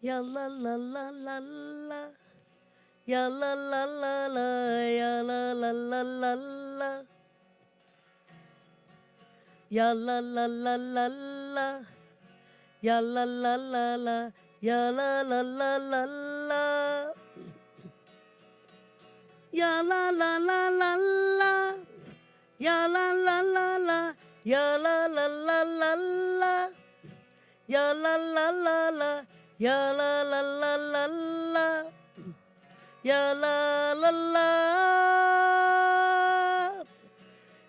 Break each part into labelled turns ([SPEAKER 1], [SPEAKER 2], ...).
[SPEAKER 1] Ya la la la la la. Ya la la la la. Ya la la la la la. Ya la la la la la. Ya la la la la. Ya la la la la la. Ya la la la la la. Ya la la la la. Ya la la la la la. Ya la la la la. Ya la la la la la. Ya la la la.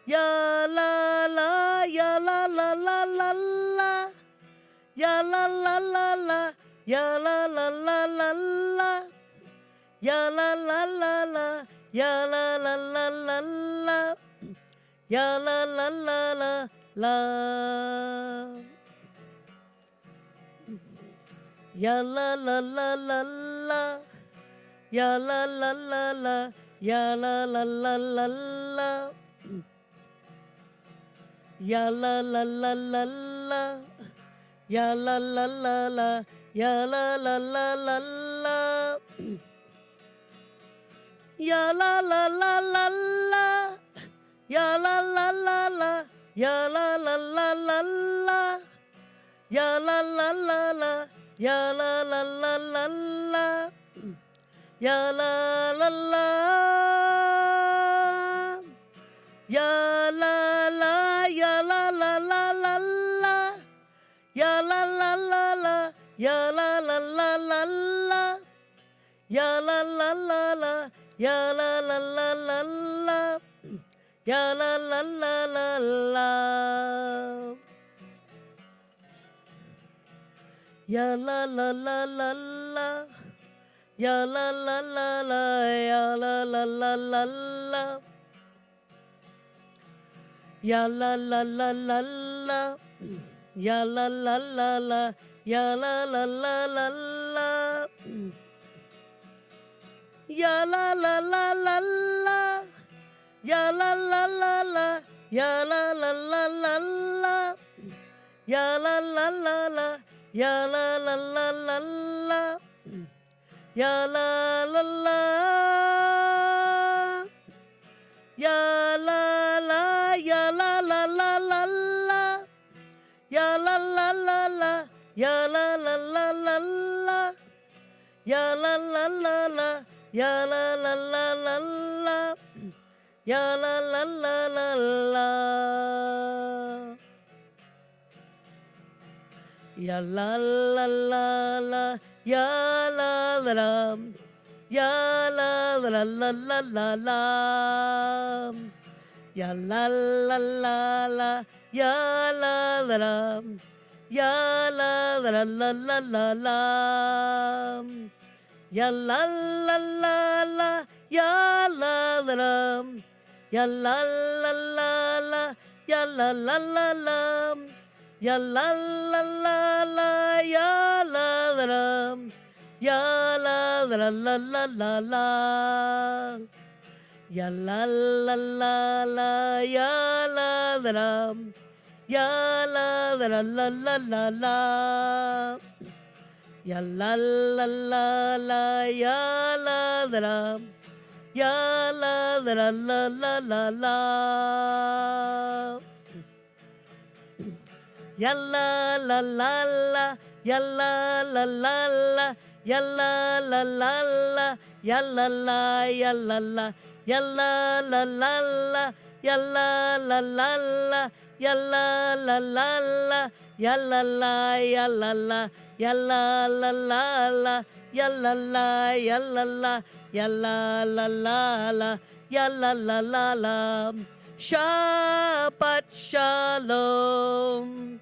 [SPEAKER 1] Ya la la. Ya la la la la la. Ya la la la la. Ya la la la la la. Ya la la la la. Ya la la la la la. Ya la la la la la. Ya la la la la la. Ya la la la la. Ya la la la la la. Ya la la la la la. Ya la la la la. Ya la la la la la. Ya la la la la la. Ya la la la la. Ya la la la la la. Ya la la la la. Ya la la la la la. Ya la la la. Ya la la. Ya la la la la la. Ya la la la la. Ya la la la la la. Ya la la la la. Ya la la la la la. Ya la la la la la. Ya la la la la la. Ya la la la la. Ya la la la la la. Ya la la la la la. Ya la la la la. Ya la la la la la. Ya la la la la la. Ya la la la la. Ya la la la la la. Ya la la la la. Ya la la la la la. Ya la la la. Ya la la. Ya la la la la la. Ya la la la la. Ya la la la la la. Ya la la la la. Ya la la la la la. Ya la la la la la. Ya la la la la. Ya la la la. Ya la la la la la la. Ya la la la la. Ya la la la. Ya la la la la la la. Ya la la la la. Ya la la la. Ya la la la la. Ya la la la la. Ya la la la la. Ya la la la. Ya la la la la la la. Ya la la la la. Ya la la la. Ya la la la la la la. Ya la la la la. Ya la la la. Ya la la la la la la. Ya la la la la. Ya la la la la. Ya la la la la. Ya la la. Ya la la. Ya la la la la. Ya la la la la. Ya la la la la. Ya la la. Ya la la. Ya la la la la. Ya la la. Ya la la. Ya la la la la. Ya la la la la. Shabbat shalom.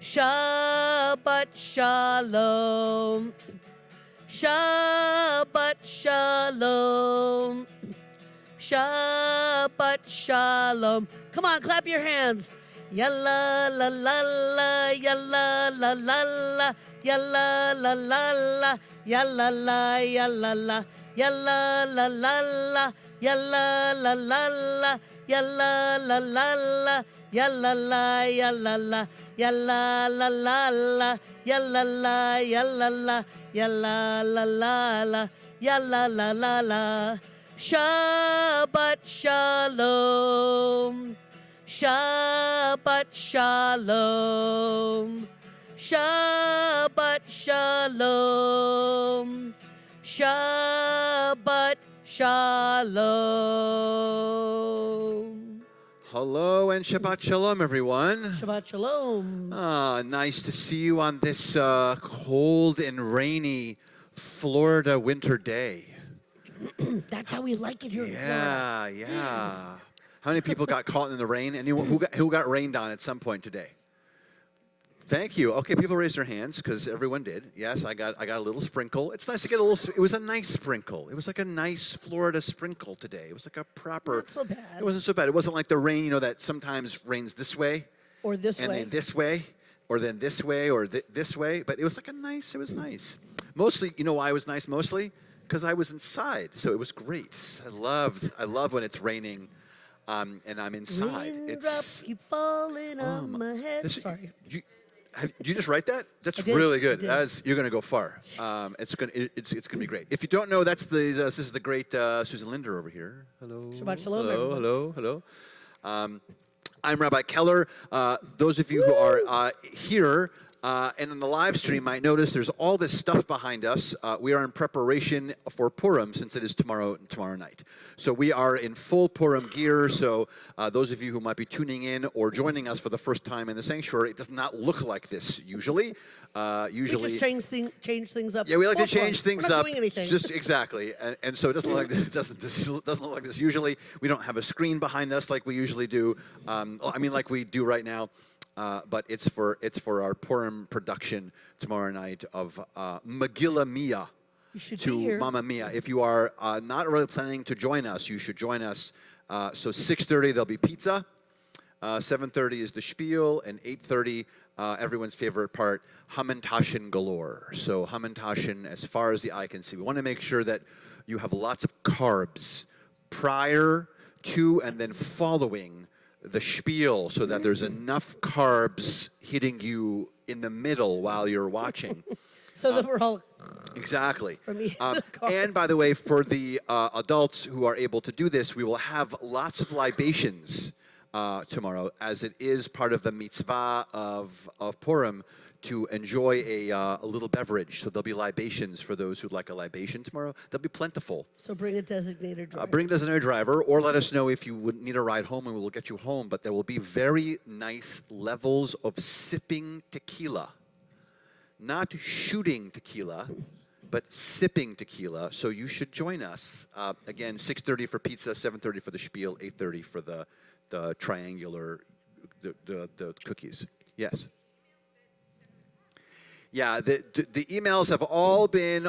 [SPEAKER 1] Shabbat shalom. Shabbat shalom. Shabbat shalom. Come on, clap your hands. Yalla la la la, yalla la la la, yalla la la la, yalla la, yalla la, yalla la la la, yalla la la la, yalla la la la, ya la la, ya la la, ya la la la la, ya la la, ya la la, ya la la la la, ya la la la la. Shabbat shalom. Shabbat shalom. Shabbat shalom. Shabbat shalom.
[SPEAKER 2] Hello and Shabbat Shalom, everyone.
[SPEAKER 1] Shabbat shalom.
[SPEAKER 2] Nice to see you on this cold and rainy Florida winter day.
[SPEAKER 1] That's how we like it here in Florida.
[SPEAKER 2] Yeah, yeah. How many people got caught in the rain? Anyone who got rained on at some point today? Thank you. Okay, people raised their hands because everyone did. Yes, I got a little sprinkle. It's nice to get a little. It was a nice sprinkle. It was like a nice Florida sprinkle today. It was like a proper.
[SPEAKER 1] Not so bad.
[SPEAKER 2] It wasn't so bad. It wasn't like the rain, that sometimes rains this way,
[SPEAKER 1] Or this
[SPEAKER 2] and
[SPEAKER 1] way.
[SPEAKER 2] then this way, or then this way, or this way. But it was like a nice. It was nice. Mostly, why it was nice? Mostly because I was inside, so it was great. I love when it's raining. And I'm inside.
[SPEAKER 1] Raindrops keep falling on my head. Sorry.
[SPEAKER 2] Did you just write that? That's
[SPEAKER 1] did,
[SPEAKER 2] really good.
[SPEAKER 1] I did.
[SPEAKER 2] You're gonna go far. It's gonna be great. If you don't know, this is the great Susan Linder over here. Hello.
[SPEAKER 1] Shabbat shalom,
[SPEAKER 2] Hello. I'm Rabbi Keller. Those of you who are here and on the live stream might notice there's all this stuff behind us. We are in preparation for Purim since it is tomorrow night. So we are in full Purim gear. So those of you who might be tuning in or joining us for the first time in the sanctuary, it does not look like this usually.
[SPEAKER 1] We just change things up.
[SPEAKER 2] Yeah, we like to
[SPEAKER 1] Before
[SPEAKER 2] change things
[SPEAKER 1] We're not
[SPEAKER 2] up.
[SPEAKER 1] doing anything.
[SPEAKER 2] Just exactly, and so it doesn't look like this. Doesn't look like this usually. We don't have a screen behind us like we usually do. Like we do right now. But it's for our Purim production tomorrow night of Megillah Mia to Mamma Mia. If you are not really planning to join us, you should join us. So 6:30 there'll be pizza. 7:30 is the spiel, and 8:30 everyone's favorite part, Hamantashen galore. So Hamantashen as far as the eye can see. We want to make sure that you have lots of carbs prior to and then following the spiel, so that there's enough carbs hitting you in the middle while you're watching.
[SPEAKER 1] So that we're all...
[SPEAKER 2] Exactly.
[SPEAKER 1] For me,
[SPEAKER 2] and by the way, for the adults who are able to do this, we will have lots of libations tomorrow, as it is part of the mitzvah of Purim to enjoy a little beverage. So there'll be libations for those who'd like a libation tomorrow. They'll be plentiful.
[SPEAKER 1] So bring a designated driver.
[SPEAKER 2] Bring a designated driver, or let us know if you would need a ride home, and we will get you home. But there will be very nice levels of sipping tequila. Not shooting tequila, but sipping tequila. So you should join us. Again, 6:30 for pizza, 7:30 for the spiel, 8:30 for the triangular, the cookies. Yes. Yeah, the emails have all been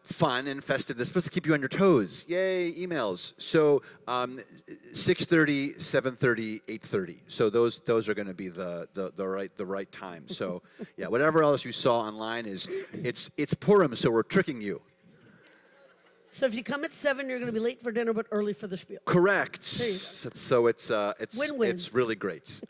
[SPEAKER 2] fun and festive. They're supposed to keep you on your toes. Yay, emails. So 6:30, 7:30, 8:30. So those are going to be the right time. So yeah, whatever else you saw online it's Purim, so we're tricking you.
[SPEAKER 1] So if you come at 7, you're going to be late for dinner, but early for the spiel.
[SPEAKER 2] Correct.
[SPEAKER 1] There you go.
[SPEAKER 2] So it's
[SPEAKER 1] win-win.
[SPEAKER 2] It's really great.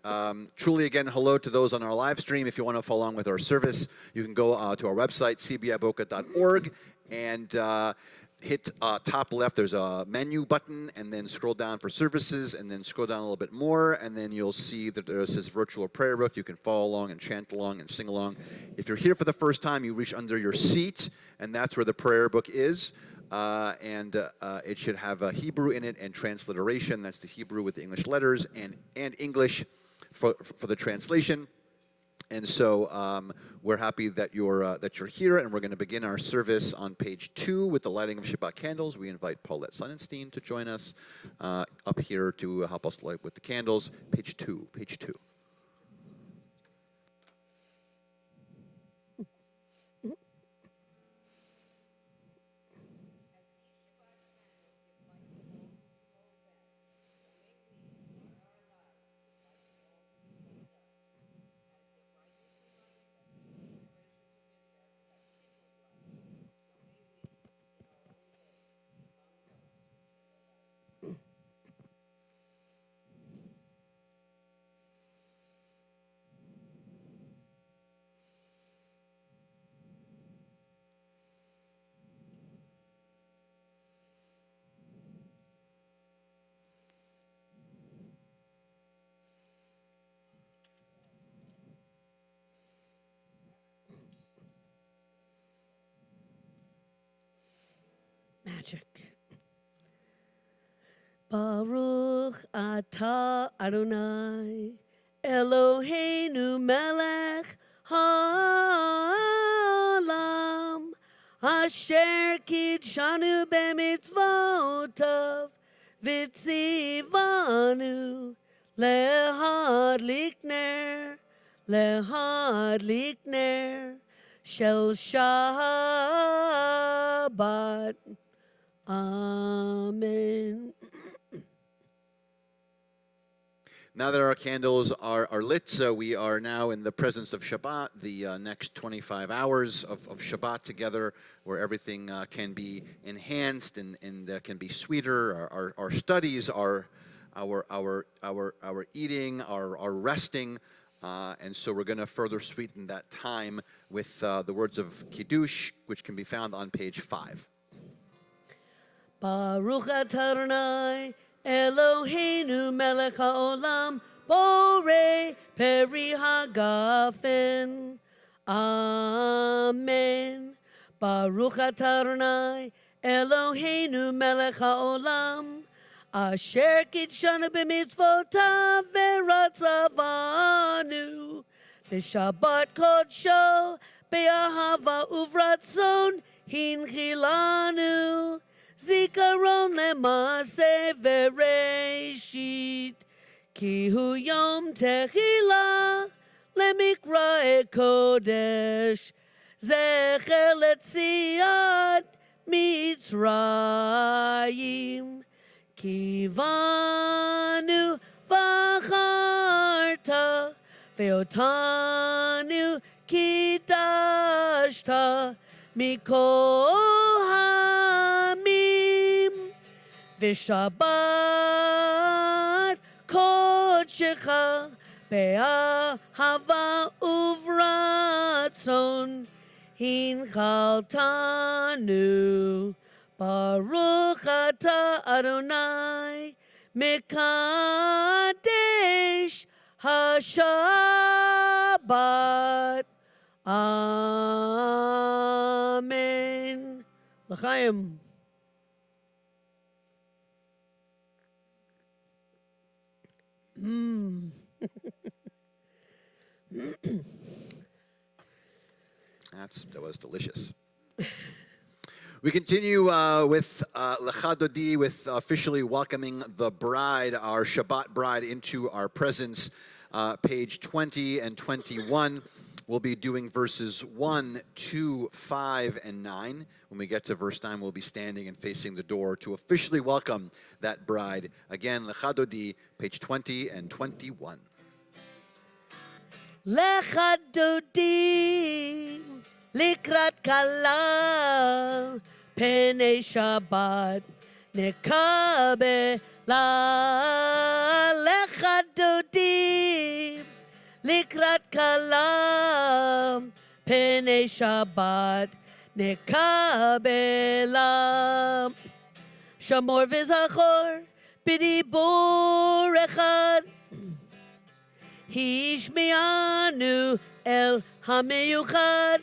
[SPEAKER 2] Truly, again, hello to those on our live stream. If you want to follow along with our service, you can go to our website, cbiboca.org, and hit top left. There's a menu button, and then scroll down for services, and then scroll down a little bit more, and then you'll see that there says virtual prayer book. You can follow along and chant along and sing along. If you're here for the first time, you reach under your seat, and that's where the prayer book is. And it should have a Hebrew in it and transliteration. That's the Hebrew with the English letters and English for the translation. And so we're happy that you're here, and we're going to begin our service on page 2 with the lighting of Shabbat candles. We invite Paulette Sonnenstein to join us up here to help us light with the candles. Page 2.
[SPEAKER 1] check. Baruch atah Adonai Eloheinu melech haolam asher kidshanu b'mitzvotav v'tzivanu lehadlik ner shel Shabbat. Amen.
[SPEAKER 2] Now that our candles are lit, so we are now in the presence of Shabbat, the next 25 hours of Shabbat together, where everything can be enhanced and can be sweeter. Our studies, our eating, our resting, and so we're going to further sweeten that time with the words of Kiddush, which can be found on page 5.
[SPEAKER 1] Baruch atah Adonai Eloheinu melech haolam borei peri hagafen. Amen. Baruch atah Adonai Eloheinu melech haolam asher kidshanu b'mitzvotav v'ratzavanu v'shabbat kodsho be'ahava uvratzon hinchilanu zikaron lemase vereshit ki hu yom techila lemikra kodesh zecher letziat mitzrayim kivanu v'acharta ve'otanu kidashta mikol hamim v'shabbat kodshecha be'ahava uvratzon hinchaltanu. Baruch atah Adonai mekadesh hashabbat. Amen. L'chaim.
[SPEAKER 2] That was delicious. We continue with Lecha Dodi, with officially welcoming the bride, our Shabbat bride, into our presence. Page 20 and 21. We'll be doing verses 1, 2, 5, and 9. When we get to verse 9, we'll be standing and facing the door to officially welcome that bride. Again, Lecha Dodi, page 20 and 21.
[SPEAKER 1] Lecha Dodi likrat kala penei Shabbat nekabela. Lecha Dodi likrat kala penei Shabbat nekabela. Shamor v'zachor b'dibur echad Hishmianu el hameyuchad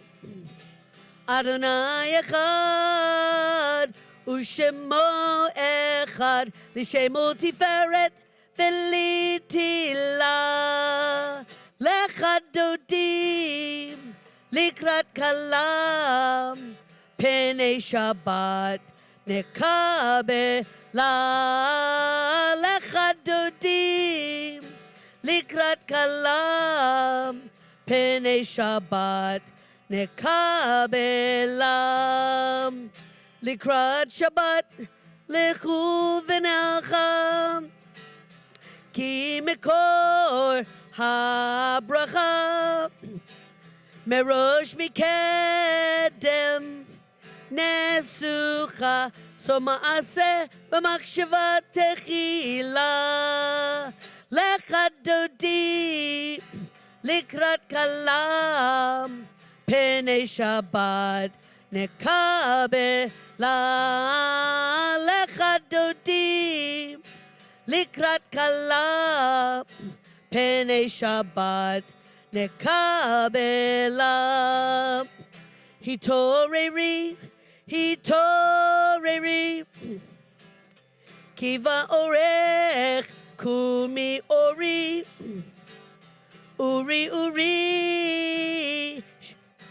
[SPEAKER 1] Adonai echad ushemo echad l'shemo tiferet v'litila. Lecha Dodi likrat kalam penei Shabbat nekabela. Lecha Dodi likrat kalam penei Shabbat nekabela. Likrat Shabbat lechu v'nelcha ki mekor habracha merosh mikedem nesucha so maaseh b'makshava techila. Lecha Dodi likrat kalam penei Shabbat nekabela. Lecha Dodi likrat kalam penei Shabbat nekabela. Hitoreri Areri Kiva Orech Kumi Ori Uri Uri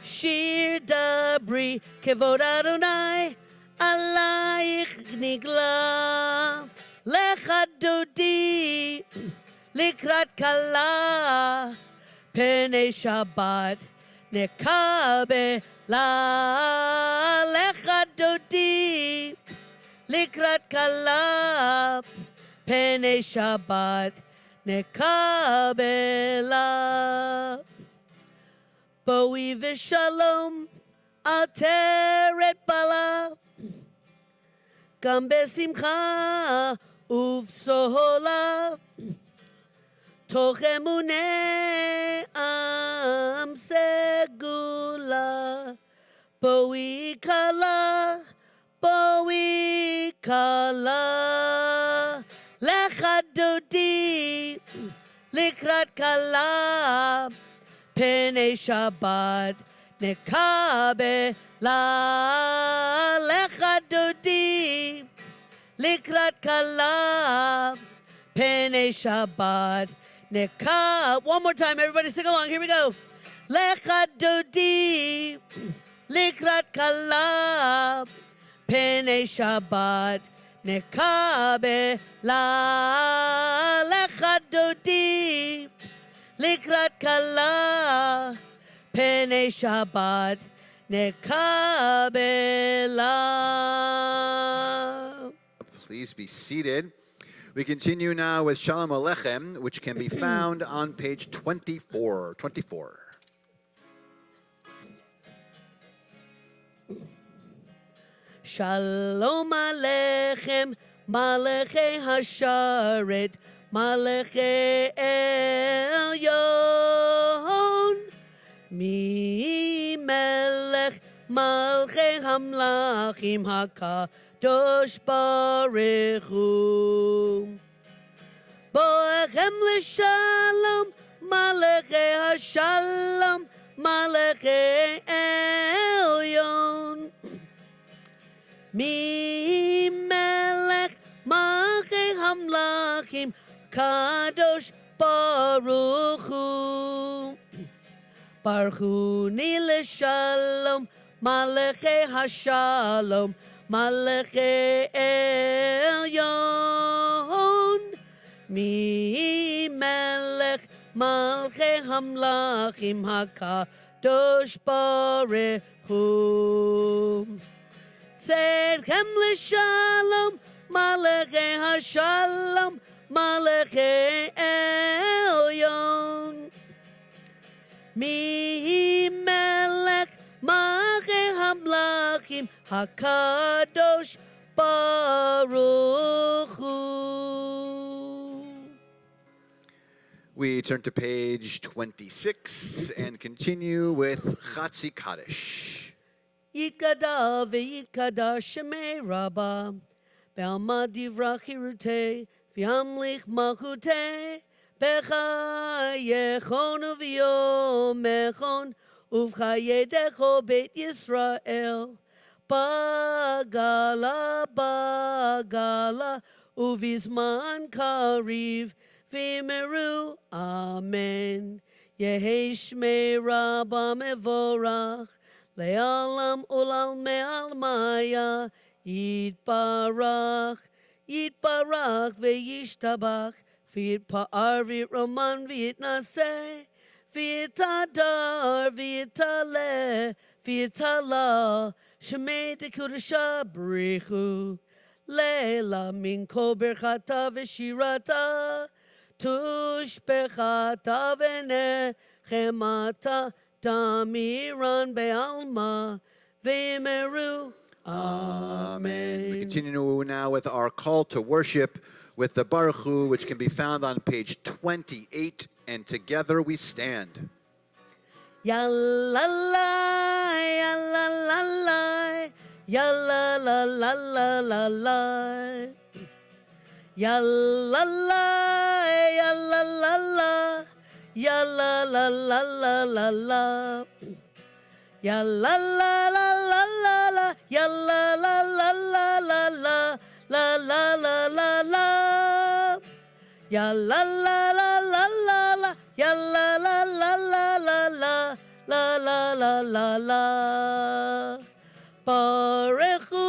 [SPEAKER 1] Shir Dabri Kevod Adonai Alayich Nigla Lecha Dodi Likrat Kala Pene Shabbat Nekabe La Lecha Dodi Likrat Kala Pene Shabbat Nekabela Boi Vishalom Alteret Bala Gam Besimcha Uvsohola Tochemune Am Segula Boi Kala Boi Kala Lecha Dodi Likrat Kala Pene Shabbat Nekabe La Lecha Dodi Likrat Kala Pene Shabbat Nekab. One more time, everybody sing along. Here we go. Lecha Dodi Likrat Kala Pene Shabbat Nekabe La Lecha Dodi Likrat Kala Pene Shabbat Nekabe La.
[SPEAKER 2] Please be seated. We continue now with Shalom Aleichem, which can be found on page 24.
[SPEAKER 1] Shalom Aleichem, Malachei Hasharet, Malachei Elyon, Mi Melech, Malchei Hamlachim HaKadosh Baruch Hu. Boechem l'shalom, Malachei Hashalom, Malachei Elyon. Mi melech malchei hamlachim kadosh baruch hu. Baruch hu ni l'shalom malchei hashalom malchei elyon. Mi melech malchei hamlachim hakadosh baruch hu. Serchem l'shalom, malachei hashalom, malachei elyon. Mi melech malchei hamlachim hakadosh baruch hu.
[SPEAKER 2] We turn to page 26 and continue with Chatzi Kaddish.
[SPEAKER 1] Yitkada v'yitkada shemei rabba, be'alma divra chirute, v'hamlich malchute, becha yechon uv'yom echon, uv'chayedecho beit Yisrael, bagala bagala, uv'izman kariv, v'meru, amen. Yehi shmei rabba mevorach, Le'alam ulal me'al maya, Yitbarach, Yitbarach ve'yishtabach, V'yitpa'ar v'yitraman v'yitnaseh, V'yitadar v'yitaleh, V'yitala, Shemei tekudasha brichu, Le'la min kol berchata v'shirata, Tushbechata v'nechemata, Damiran be'alma v'meru. Amen.
[SPEAKER 2] We continue now with our call to worship with the Baruch Hu, which can be found on page 28, and together we stand.
[SPEAKER 1] Ya la la, ya la la la, ya la la la la la la. Ya la la, ya la la la. Ya la la la la la la. Ya la la la la la la. ya la la la la la la la la la la la. Ya la la la la la la, ya la la la la la la, la la la la la. Barechu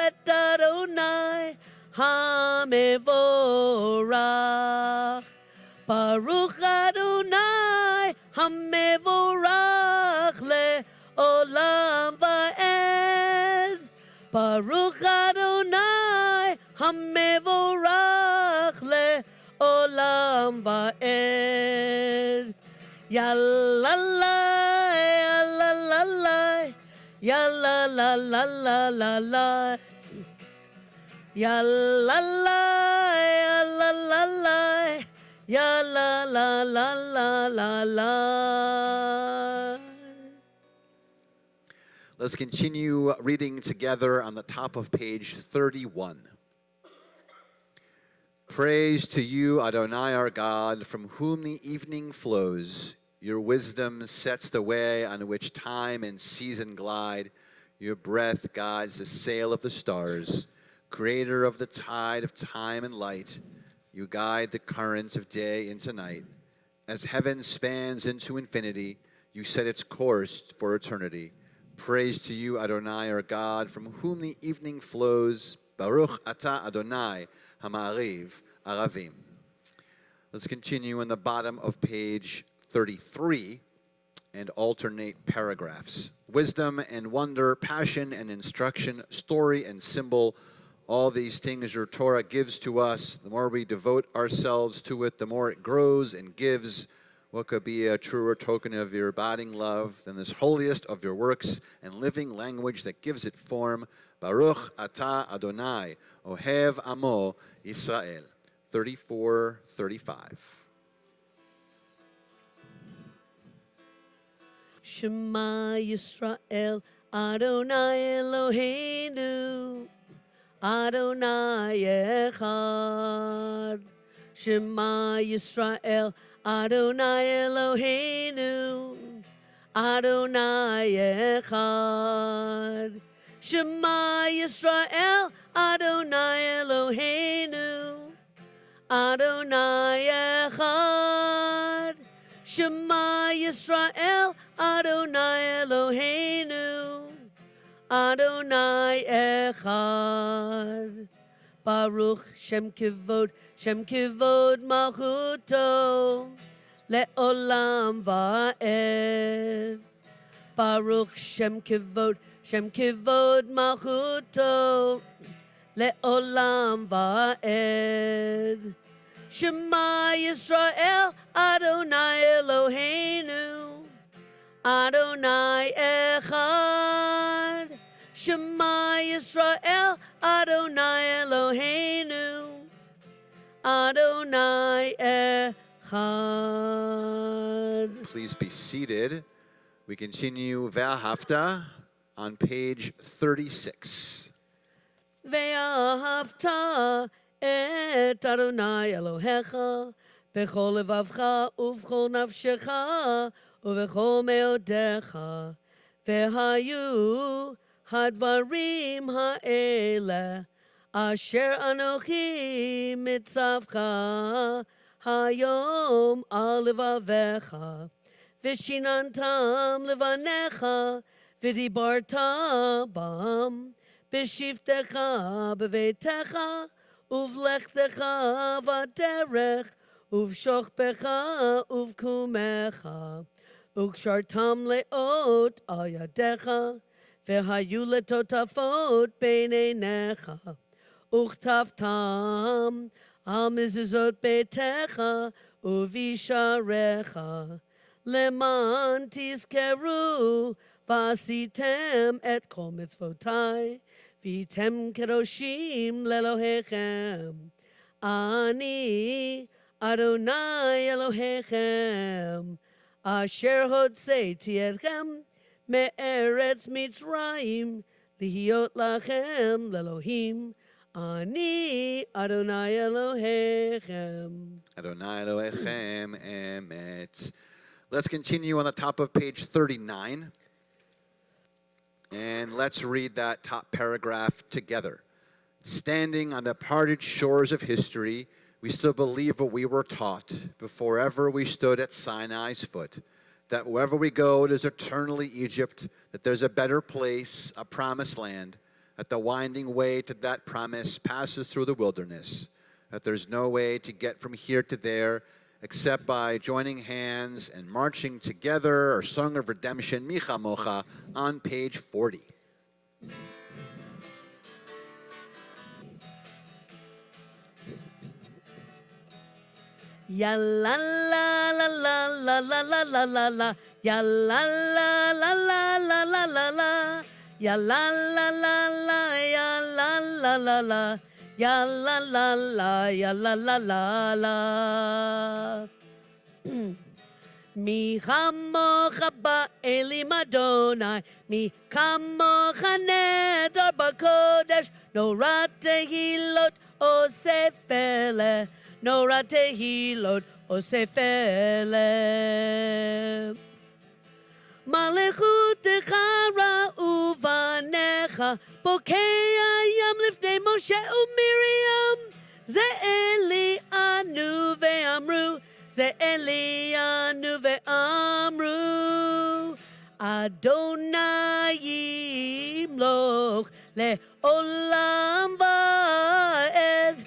[SPEAKER 1] et Adonai Hamevorach. Baruch Adonai Hamevorach le'olam va'ed. Baruch Adonai Hamevorach le'olam va'ed. Ya la la, ya la la la, ya la la la la la la. Ya la la, ya la la la, ya la la la la la la.
[SPEAKER 2] Let's continue reading together on the top of page 31. Praise to you, Adonai our God, from whom the evening flows. Your wisdom sets the way on which time and season glide. Your breath guides the sail of the stars. Creator of the tide of time and light, you guide the currents of day into night. As heaven spans into infinity, you set its course for eternity. Praise to you, Adonai our God, from whom the evening flows. Baruch atah Adonai Hama'ariv Aravim. Let's continue on the bottom of page 33 and alternate paragraphs. Wisdom and wonder, passion and instruction, story and symbol, all these things your Torah gives to us. The more we devote ourselves to it, the more it grows and gives. What could be a truer token of your abiding love than this holiest of your works and living language that gives it form? Baruch atah Adonai, Ohev Amo Yisrael. 34:35.
[SPEAKER 1] Shema Yisrael, Adonai Eloheinu, Adonai Echad. Shema Yisrael, Adonai Eloheinu, Adonai Echad. Shema Yisrael, Adonai Eloheinu, Adonai Echad. Shema Yisrael, Adonai Eloheinu, Adonai Echad. Baruch Shem Kivod Malchuto, Le'olam Va'ed. Baruch Shem Kivod Malchuto, Le'olam Va'ed. Shema Yisrael, Adonai Eloheinu, Adonai Echad. Shema Yisrael, Adonai Eloheinu, Adonai Echad.
[SPEAKER 2] Please be seated. We continue Ve'ahavta on page 36.
[SPEAKER 1] Ve'ahavta et Adonai Elohecha b'chol levavcha u'v'chol nafshecha u'v'chol meodecha ve'hayu hadvarim ha'ele asher anochi mitzavcha hayom al levavecha v'shinantam levanecha v'dibarta bam b'shivtecha b'veitecha uvlechtecha v'derech, uvshochbecha uvkumecha, ukshartam leot al yadecha, v'hayu letotafot beineinecha, uchtavtam al mezuzot beitecha, uvisharecha, leman tizkeru, v'asitem et kol mitzvotai, Vitem kedoshim lelohechem. Ani Adonai Elohechem. Asher hotzeti etchem me'eretz Mitzrayim lihiot lachem lelohim. Ani Adonai Elohechem.
[SPEAKER 2] Adonai Elohechem emet. Let's continue on the top of page 39. And let's read that top paragraph together. Standing on the parted shores of history, we still believe what we were taught before ever we stood at Sinai's foot, that wherever we go, it is eternally Egypt, that there's a better place, a promised land, that the winding way to that promise passes through the wilderness, that there's no way to get from here to there except by joining hands and marching together, our Song of Redemption, Micha Mocha, on page 40.
[SPEAKER 1] Ya la la la la la la la la la la. Ya la la la la la la la la. Ya la la la la. Ya la la la la. Ya la la la. Ya la la la la. Mi chamocha ba'elim Adonai, mi kamocha neder b'kodesh, nora tehilot osefele, nora tehilot osefele. Malechutecha ra'u vanecha, bokei hayam lifnei Moshe u'Miriam, ze anu ve'amru, Ze Elianu ve'amru Adonai yimloch le'olam va'ed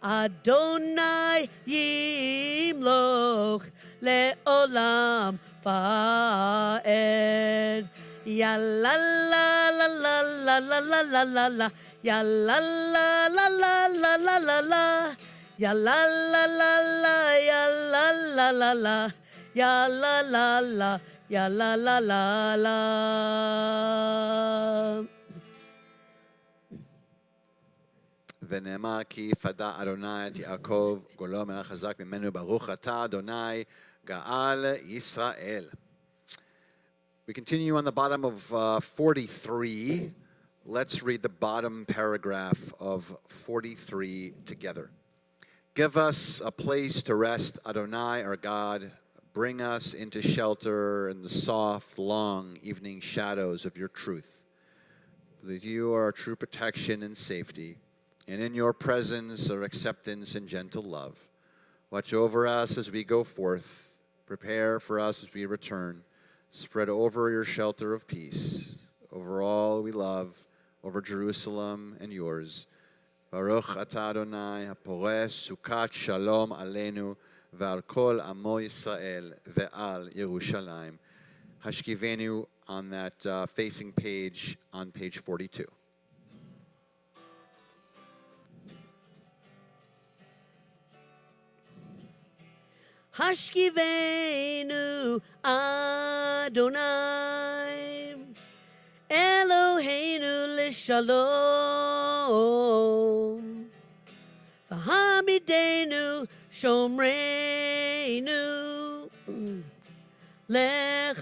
[SPEAKER 1] Adonai yimloch le'olam va'ed Ya la la la la la la la la la la Ya la la la la la la la la Ya la la la la, ya la la la la, ya la la la, ya la la la la.
[SPEAKER 2] ונאמר כי פדה אדוני את יעקב גולו מלך חזק ממנו ברוך אתה אדוני גאל ישראל. We continue on the bottom of 43. Let's read the bottom paragraph of 43 together. Give us a place to rest, Adonai, our God. Bring us into shelter in the soft, long evening shadows of your truth. For that you are our true protection and safety, and in your presence are acceptance and gentle love. Watch over us as we go forth. Prepare for us as we return. Spread over your shelter of peace, over all we love, over Jerusalem and yours. Baruch atah Adonai, hapores sukat shalom aleinu, ve'al kol amo Yisrael, ve'al Yerushalayim. Hashkivenu on that facing page on page 42.
[SPEAKER 1] Hashkivenu Adonai Eloheinu l'shalom V'hamidenu shomreinu l'chaim.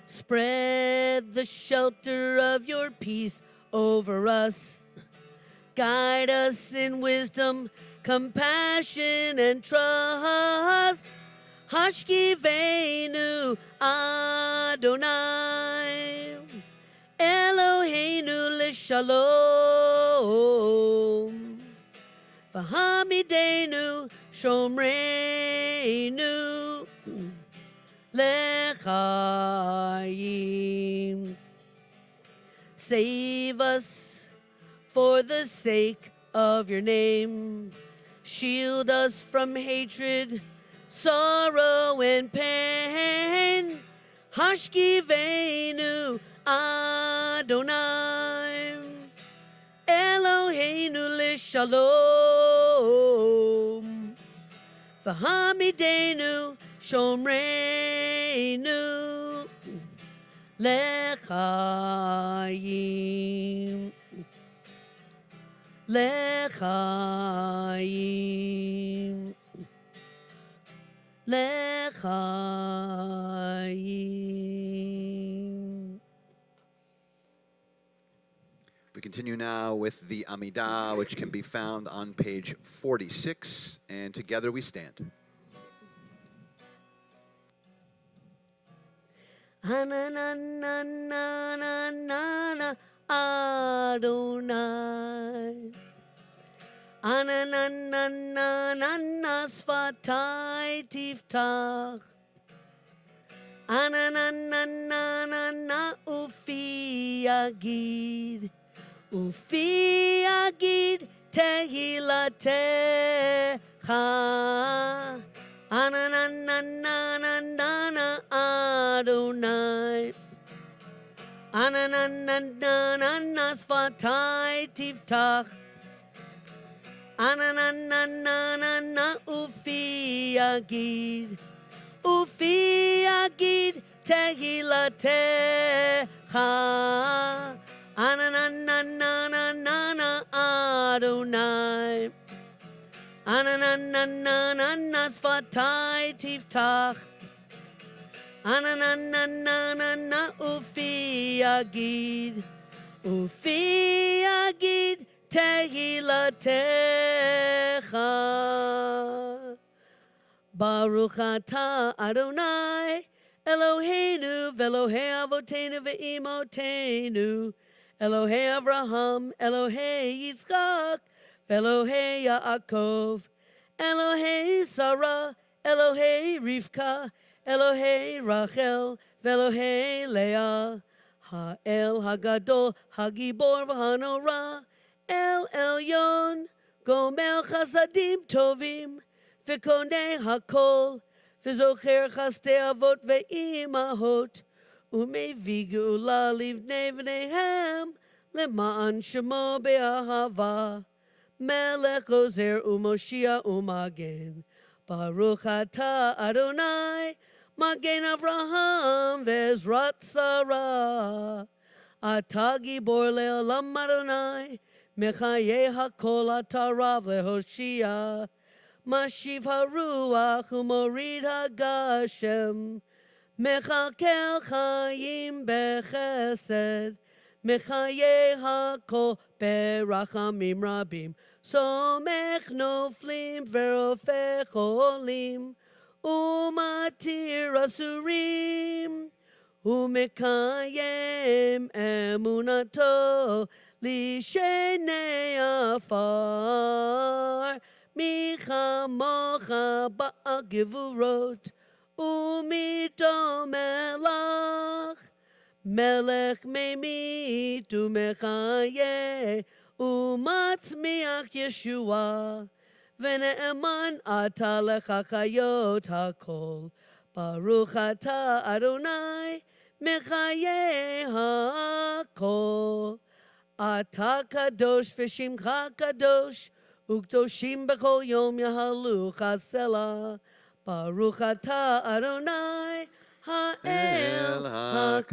[SPEAKER 1] Spread the shelter of your peace over us. Guide us in wisdom, compassion, and trust. Hashkivenu Adonai Eloheinu l'shalom V'hamidenu shomreinu l'chaim. Save us for the sake of your name. Shield us from hatred, sorrow and pain. Hashkivenu Adonai Eloheinu l'shalom V'hamidenu shomreinu l'chaim. L'chaim. L'chaim.
[SPEAKER 2] We continue now with the Amidah, which can be found on page 46, and together we stand.
[SPEAKER 1] Anananananana Adonai. Anananananana Sfatai Tiftach. Anananananana Ufi Agid. Ufi Agid Tehilatecha. Anananananana Adonai. Ananananana Sfatai Tiftach. Ananananana Ufi Agid. Ufi Agid Tehilatecha. Anananananana Adonai. Ananananana Sfatai Tiftach. Ananananana Ufi Agid. Ufi Agid Tehilatecha. Baruch atah Adonai Eloheinu v'Elohei Avotenu v'Imotenu Elohei Avraham, Elohei Yitzchak, Elohei Yaakov, Elohei Sarah, Elohei Rivka, Elohei Rachel, Elohei Leah, Ha'el Hagadol, Hagibor v'Hanora, El Elyon, Gomel Chasadim Tovim, V'Konei Hakol, V'Zocher Chastei Avot v'Imahot, Umevii geula livnei v'neihem, Lema'an shemo be'ahava, Melech ozer u'moshia u'magen, Baruch atah Adonai, Magen Avraham ve'ezrat Sarah, Atah gibor le'olam Adonai, Mechayeh hakol atah rav le'hoshia, Mashiv haruach u'morid hagashem, Mechakel chayim bechesed, Mechayeh hakol berachamim rabim, Somech noflim verofech olim, Umatir asurim, Umekayem emunato, Lishenei afar, Michamocha ba'gevurot, Umito melach, Melech memit umechaye, Umatzmiach Yeshua, V'ne'eman ata lecha chayot hakol, Baruch atah Adonai, Mechaye hakol, Ata kadosh v'shimcha kadosh, Ukdoshim b'chol yom yahalu chasela, Baruch atah Adonai, Ha'el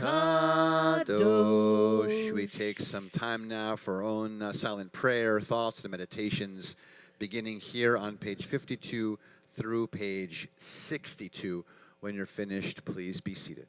[SPEAKER 1] HaKadosh.
[SPEAKER 2] We take some time now for our own silent prayer, thoughts, and meditations, beginning here on page 52 through page 62. When you're finished, please be seated.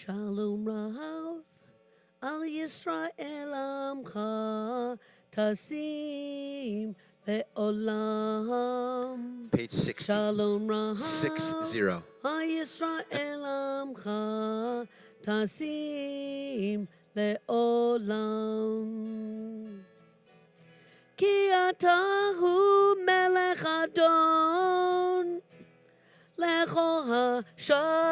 [SPEAKER 1] Shalom Rav al Yisrael Amcha Tasim Le'olam.
[SPEAKER 2] Page 60.
[SPEAKER 1] Shalom Rav
[SPEAKER 2] 60.
[SPEAKER 1] al Yisrael Amcha Tasim Le'olam. Ki atahu melech adon lecho ha-shalom.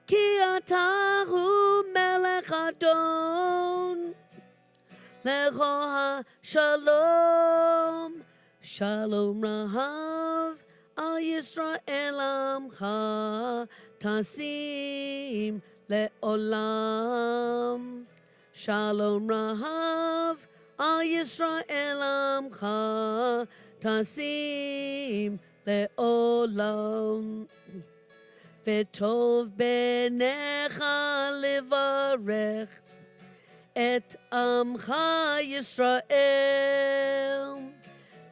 [SPEAKER 1] Ki atahu melech adon lecho ha-shalom. Shalom Rahav al Yisrael Amcha Tasim Le'olam. Shalom Rahav al Yisrael Amcha Tasim Le'olam. V'tov benecha levarech et Amcha Yisrael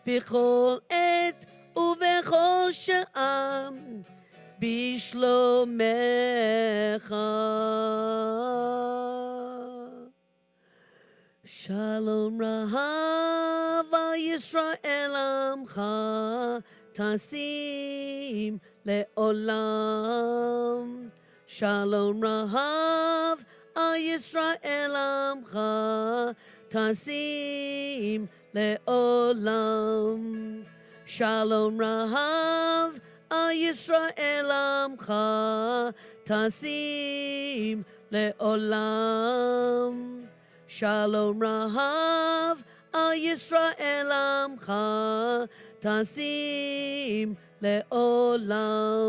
[SPEAKER 1] b'chol et uv'chol she'am bishlomecha. Shalom Rahav al Yisrael Amcha Tasim Le'olam. Shalom Rahav al Yisrael Amcha Tasim Le'olam. Shalom Rahav al Yisrael Amcha Tasim Le'olam. Shalom Rahav al Yisrael Amcha Tasim Le'olam.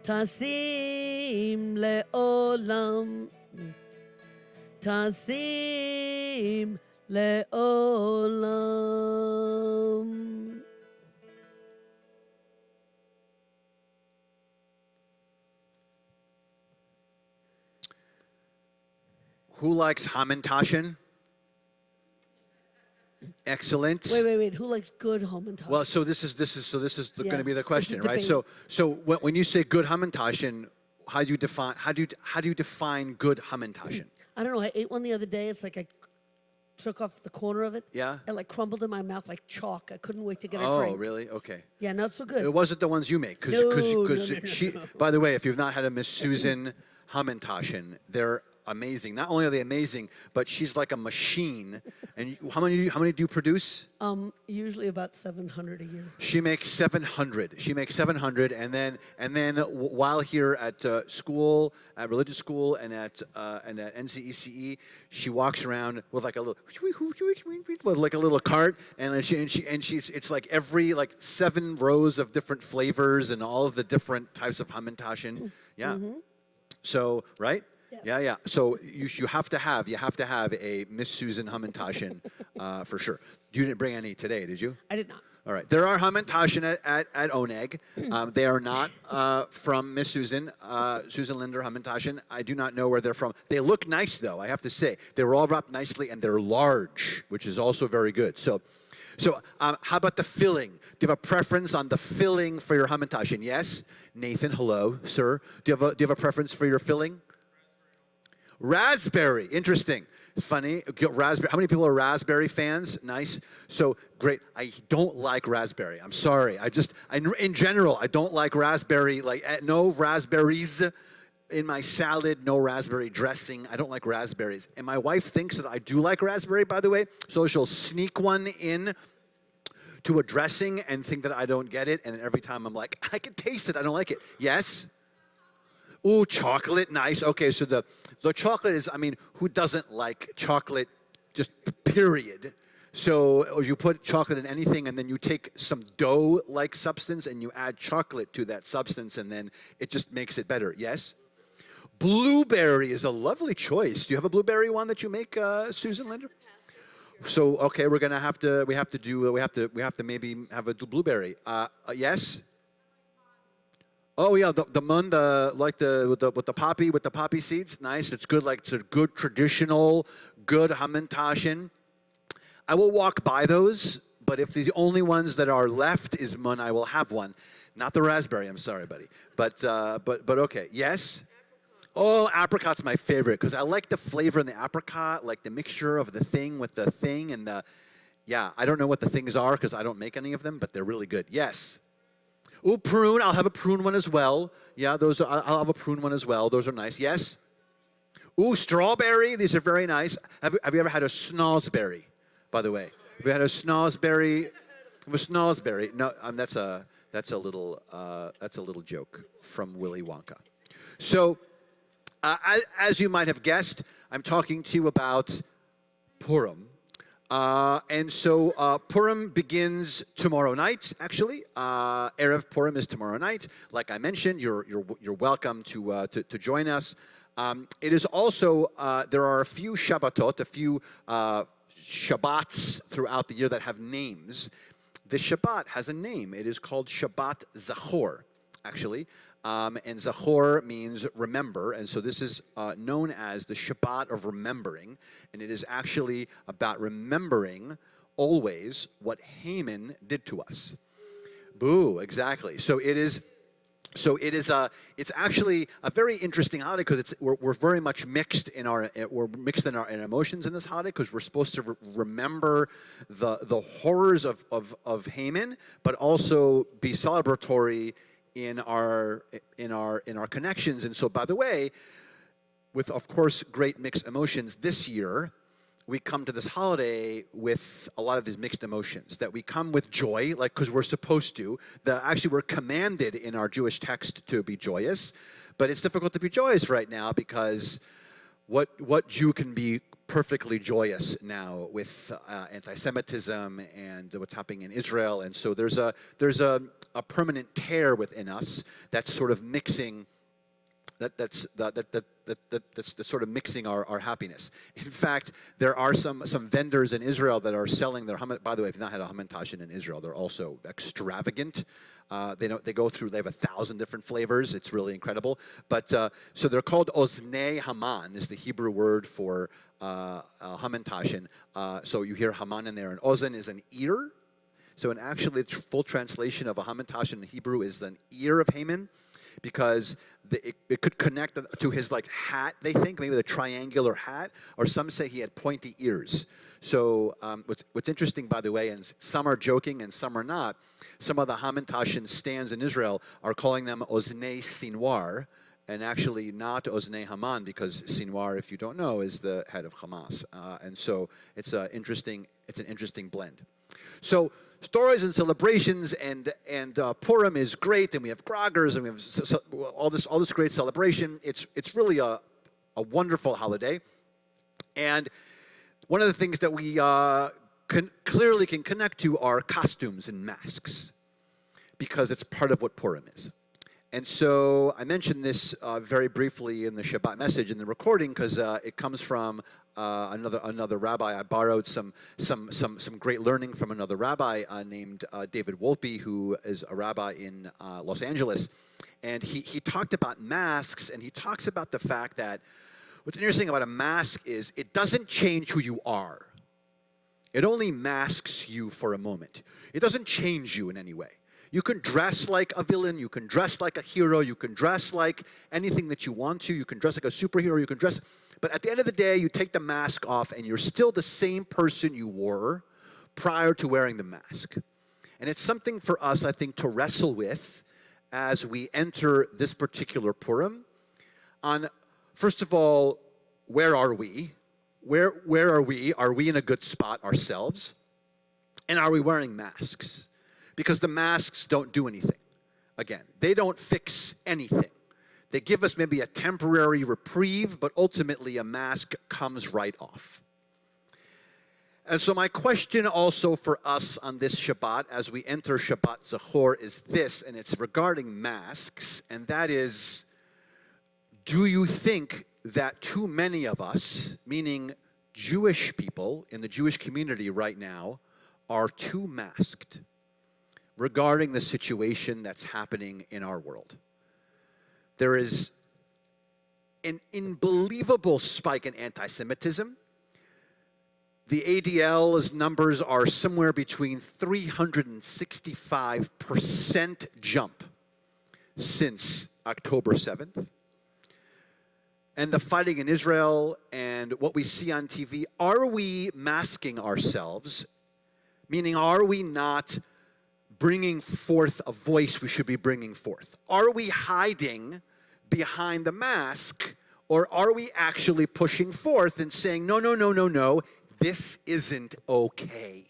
[SPEAKER 1] Tasim Le'olam. Tasim Le'olam.
[SPEAKER 2] Who likes Hamantashen? Excellent.
[SPEAKER 1] Wait. Who likes good Hamantashen?
[SPEAKER 2] Well, so this is going to be the question,
[SPEAKER 1] it's a
[SPEAKER 2] right?
[SPEAKER 1] debate.
[SPEAKER 2] So when you say good Hamantashen, how do you define good Hamantashen?
[SPEAKER 1] I don't know. I ate one the other day. It's like I took off the corner of it.
[SPEAKER 2] Yeah?
[SPEAKER 1] It like crumbled in my mouth like chalk. I couldn't wait to get a
[SPEAKER 2] Oh,
[SPEAKER 1] drink.
[SPEAKER 2] really? Okay.
[SPEAKER 1] Yeah, not so good.
[SPEAKER 2] It wasn't the ones you make, because
[SPEAKER 1] No.
[SPEAKER 2] she. By the way, if you've not had a Miss Susan Hamantashen, they're amazing. Not only are they amazing, but she's like a machine. And how many do you produce?
[SPEAKER 1] Usually about 700 a year.
[SPEAKER 2] She makes 700. And then while here at school, at religious school, and at NCECE, she walks around with like a little cart, and it's like every 7 rows of different flavors and all of the different types of Hamantashen. Yeah.
[SPEAKER 1] Mm-hmm.
[SPEAKER 2] So right.
[SPEAKER 1] Yes.
[SPEAKER 2] Yeah. So you have to have a Miss Susan Hamantashen for sure. You didn't bring any today, did you?
[SPEAKER 1] I did not.
[SPEAKER 2] All right. There are Hamantashen at Oneg. They are not from Miss Susan, Susan Linder Hamantashen. I do not know where they're from. They look nice, though, I have to say. They're all wrapped nicely, and they're large, which is also very good. So how about the filling? Do you have a preference on the filling for your Hamantashen? Yes? Nathan, hello, sir. Do you have a preference for your filling? Raspberry. Interesting. Funny. Raspberry. How many people are raspberry fans? Nice. So great. I don't like raspberry. I'm sorry. In general, I don't like raspberry. No raspberries in my salad. No raspberry dressing. I don't like raspberries. And my wife thinks that I do like raspberry, by the way. So she'll sneak one in to a dressing and think that I don't get it. And then every time I'm like, I can taste it. I don't like it. Yes. Ooh, chocolate, nice. Okay, so the chocolate is, who doesn't like chocolate, just period? So you put chocolate in anything, and then you take some dough-like substance, and you add chocolate to that substance, and then it just makes it better, yes? Blueberry is a lovely choice. Do you have a blueberry one that you make, Susan Linder? So, okay, we have to maybe have a blueberry. Yes? Oh yeah, the mun, with the poppy seeds, nice. It's good, it's a good traditional, good Hamantashen. I will walk by those, but if the only ones that are left is mun, I will have one. Not the raspberry. I'm sorry, buddy. But okay. Yes. Oh, apricot's my favorite because I like the flavor in the apricot, like the mixture of the thing with the thing and the. Yeah, I don't know what the things are because I don't make any of them, but they're really good. Yes. Ooh, prune. I'll have a prune one as well. Yeah, those. I'll have a prune one as well. Those are nice. Yes. Ooh, strawberry. These are very nice. Have you ever had a snozzberry? By the way, have you had a snozzberry? A snozzberry? No, that's a little joke from Willy Wonka. So, as you might have guessed, I'm talking to you about Purim. And so Purim begins tomorrow night, actually. Erev Purim is tomorrow night. Like I mentioned, you're welcome to join us. It is also, there are a few Shabbatot, a few Shabbats throughout the year that have names. This Shabbat has a name. It is called Shabbat Zachor, actually. And Zachor means remember, and so this is known as the Shabbat of remembering, and it is actually about remembering always what Haman did to us. Boo, exactly. It's actually a very interesting holiday because we're very much mixed in our emotions in this holiday because we're supposed to remember the horrors of Haman, but also be celebratory in our connections. And so, by the way, with of course great mixed emotions, this year we come to this holiday with a lot of these mixed emotions. That we come with joy, like because we're supposed to. Actually, we're commanded in our Jewish text to be joyous, but it's difficult to be joyous right now because what Jew can be perfectly joyous now with anti-Semitism and what's happening in Israel, and so there's a permanent tear within us that's sort of mixing. That's sort of mixing our happiness. In fact, there are some vendors in Israel that are selling their by the way, if you've not had a hamantashen in Israel, they're also extravagant. They have 1,000 different flavors. It's really incredible. But so they're called oznei Haman is the Hebrew word for hamantashen. So you hear Haman in there, and ozen is an ear. So actually, the full translation of a hamantashen in Hebrew is an ear of Haman, because it could connect to his like hat, they think, maybe the triangular hat, or some say he had pointy ears. So what's interesting, by the way, and some are joking and some are not, some of the hamantashen stands in Israel are calling them oznei Sinwar, and actually not oznei Haman, because Sinwar, if you don't know, is the head of Hamas. And so it's an interesting blend. So stories and celebrations, and Purim is great, and we have grogers, and we have all this great celebration. It's really a wonderful holiday, and one of the things that we clearly can connect to are costumes and masks, because it's part of what Purim is. And so I mentioned this very briefly in the Shabbat message in the recording because it comes from another rabbi. I borrowed some great learning from another rabbi named David Wolpe, who is a rabbi in Los Angeles. And he talked about masks, and he talks about the fact that what's interesting about a mask is it doesn't change who you are. It only masks you for a moment. It doesn't change you in any way. You can dress like a villain, you can dress like a hero, you can dress like anything that you want to, you can dress like a superhero, you can dress, but at the end of the day, you take the mask off and you're still the same person you were prior to wearing the mask. And it's something for us, I think, to wrestle with as we enter this particular Purim on, first of all, where are we? Where are we? Are we in a good spot ourselves? And are we wearing masks? Because the masks don't do anything. Again, they don't fix anything. They give us maybe a temporary reprieve, but ultimately a mask comes right off. And so my question also for us on this Shabbat, as we enter Shabbat Zachor, is this, and it's regarding masks, and that is, do you think that too many of us, meaning Jewish people in the Jewish community right now, are too masked regarding the situation that's happening in our world? There is an unbelievable spike in anti-Semitism. The ADL's numbers are somewhere between 365% jump since October 7th. And the fighting in Israel and what we see on TV, are we masking ourselves? Meaning, are we not bringing forth a voice we should be bringing forth? Are we hiding behind the mask, or are we actually pushing forth and saying, no, no, no, no, no, this isn't okay.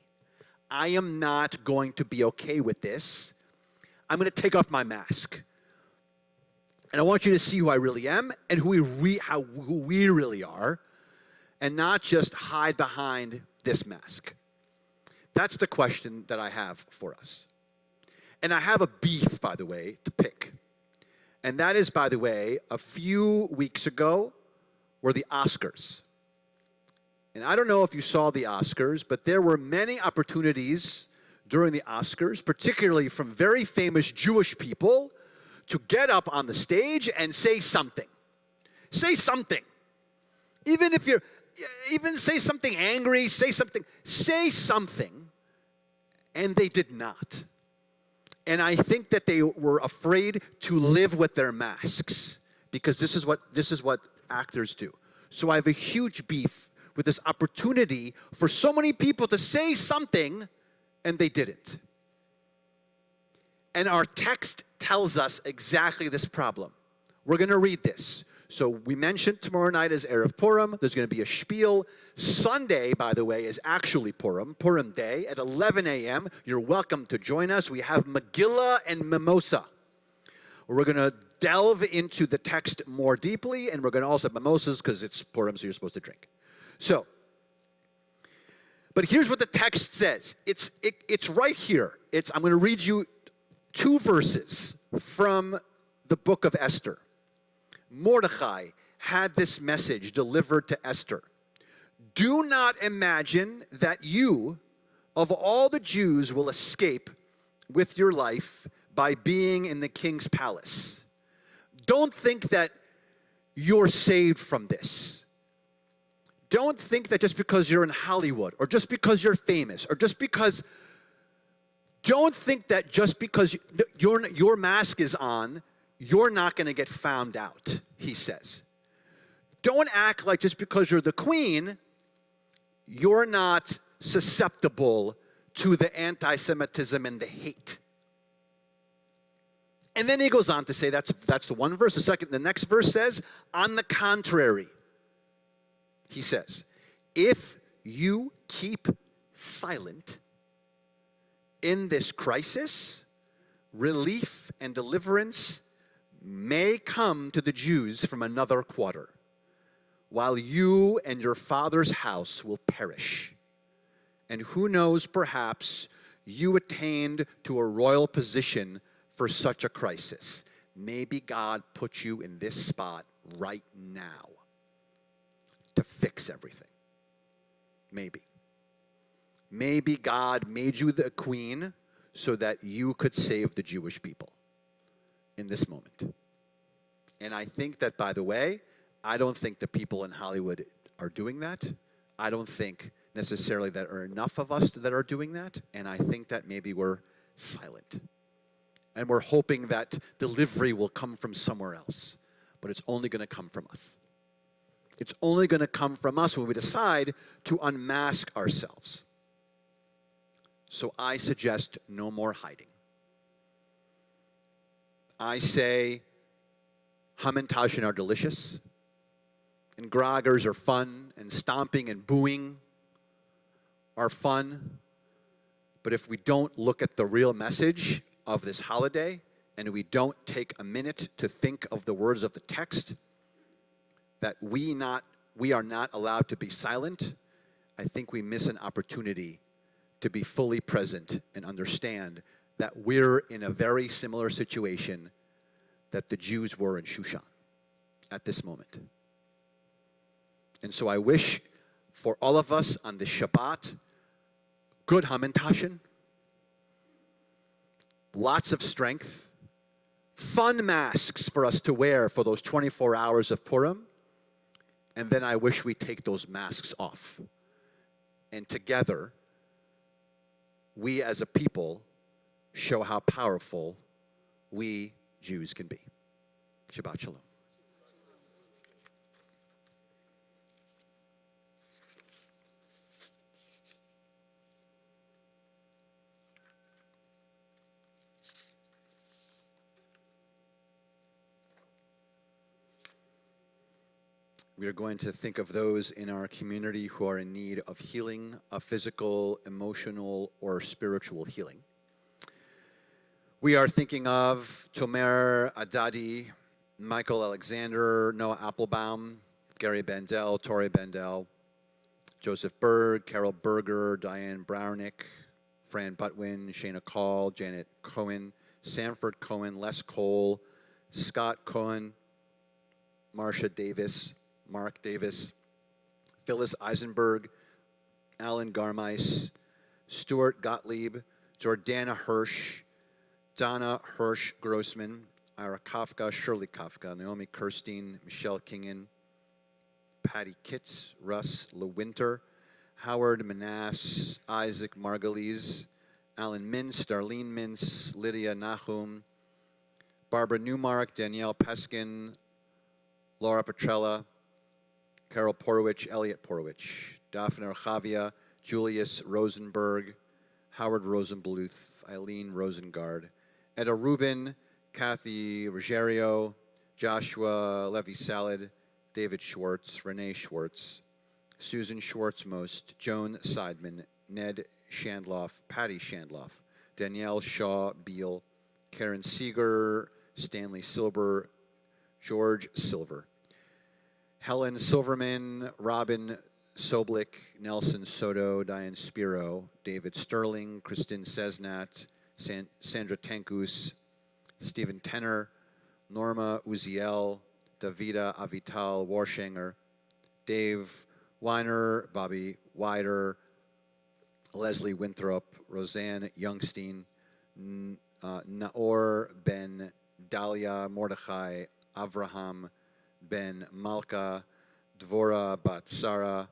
[SPEAKER 2] I am not going to be okay with this. I'm going to take off my mask. And I want you to see who I really am and who we really are, and not just hide behind this mask. That's the question that I have for us. And I have a beef, by the way, to pick. And that is, by the way, a few weeks ago were the Oscars. And I don't know if you saw the Oscars, but there were many opportunities during the Oscars, particularly from very famous Jewish people, to get up on the stage and say something. Say something. Even say something angry, say something. And they did not. And I think that they were afraid to live with their masks, because this is what actors do. So I have a huge beef with this opportunity for so many people to say something, and they didn't. And our text tells us exactly this problem. We're going to read this. So we mentioned tomorrow night is Erev Purim. There's going to be a spiel. Sunday, by the way, is actually Purim Day at 11 a.m. You're welcome to join us. We have Megillah and Mimosa. We're going to delve into the text more deeply, and we're going to also have mimosas because it's Purim, so you're supposed to drink. So, but here's what the text says. It's right here. I'm going to read you 2 verses from the book of Esther. Mordecai had this message delivered to Esther. Do not imagine that you, of all the Jews, will escape with your life by being in the king's palace. Don't think that you're saved from this. Don't think that just because you're in Hollywood, or just because you're famous, or just because... Don't think that just because your mask is on, you're not going to get found out, he says. Don't act like just because you're the queen, you're not susceptible to the anti-Semitism and the hate. And then he goes on to say, that's the one verse. The next verse says, on the contrary, he says, if you keep silent in this crisis, relief and deliverance may come to the Jews from another quarter, while you and your father's house will perish. And who knows, perhaps you attained to a royal position for such a crisis. Maybe God put you in this spot right now to fix everything. Maybe. Maybe God made you the queen so that you could save the Jewish people in this moment. And I think that, by the way, I don't think the people in Hollywood are doing that. I don't think necessarily that are enough of us that are doing that. And I think that maybe we're silent. And we're hoping that delivery will come from somewhere else. But it's only going to come from us. It's only going to come from us when we decide to unmask ourselves. So I suggest no more hiding. I say Hamantaschen are delicious, and Grogers are fun, and stomping and booing are fun. But if we don't look at the real message of this holiday, and we don't take a minute to think of the words of the text, that we are not allowed to be silent, I think we miss an opportunity to be fully present and understand that we're in a very similar situation that the Jews were in Shushan at this moment. And so I wish for all of us on this Shabbat, good Hamantaschen, lots of strength, fun masks for us to wear for those 24 hours of Purim, and then I wish we take those masks off. And together, we as a people show how powerful we Jews can be. Shabbat Shalom. We are going to think of those in our community who are in need of healing, of physical, emotional, or spiritual healing. We are thinking of Tomer Adadi, Michael Alexander, Noah Applebaum, Gary Bendel, Tori Bendel, Joseph Berg, Carol Berger, Diane Brownick, Fran Butwin, Shana Call, Janet Cohen, Sanford Cohen, Les Cole, Scott Cohen, Marcia Davis, Mark Davis, Phyllis Eisenberg, Alan Garmeis, Stuart Gottlieb, Jordana Hirsch, Donna Hirsch Grossman, Ira Kafka, Shirley Kafka, Naomi Kirstein, Michelle Kingen, Patty Kitts, Russ LeWinter, Howard Manass, Isaac Margulies, Alan Mintz, Darlene Mintz, Lydia Nahum, Barbara Newmark, Danielle Peskin, Laura Petrella, Carol Porowich, Elliot Porowich, Daphne Archavia, Julius Rosenberg, Howard Rosenbluth, Eileen Rosengard, Etta Rubin, Kathy Ruggiero, Joshua Levy-Salad, David Schwartz, Renee Schwartz, Susan Schwartzmost, Joan Seidman, Ned Shandloff, Patty Shandloff, Danielle Shaw Beal, Karen Seeger, Stanley Silber, George Silver, Helen Silverman, Robin Soblik, Nelson Soto, Diane Spiro, David Sterling, Kristen Cesnat, Sandra Tankus, Stephen Tenner, Norma Uziel, Davida Avital Warshanger, Dave Weiner, Bobby Wider, Leslie Winthrop, Roseanne Youngstein, Naor Ben Dalia Mordechai, Avraham Ben Malka, Dvora Bat Sara,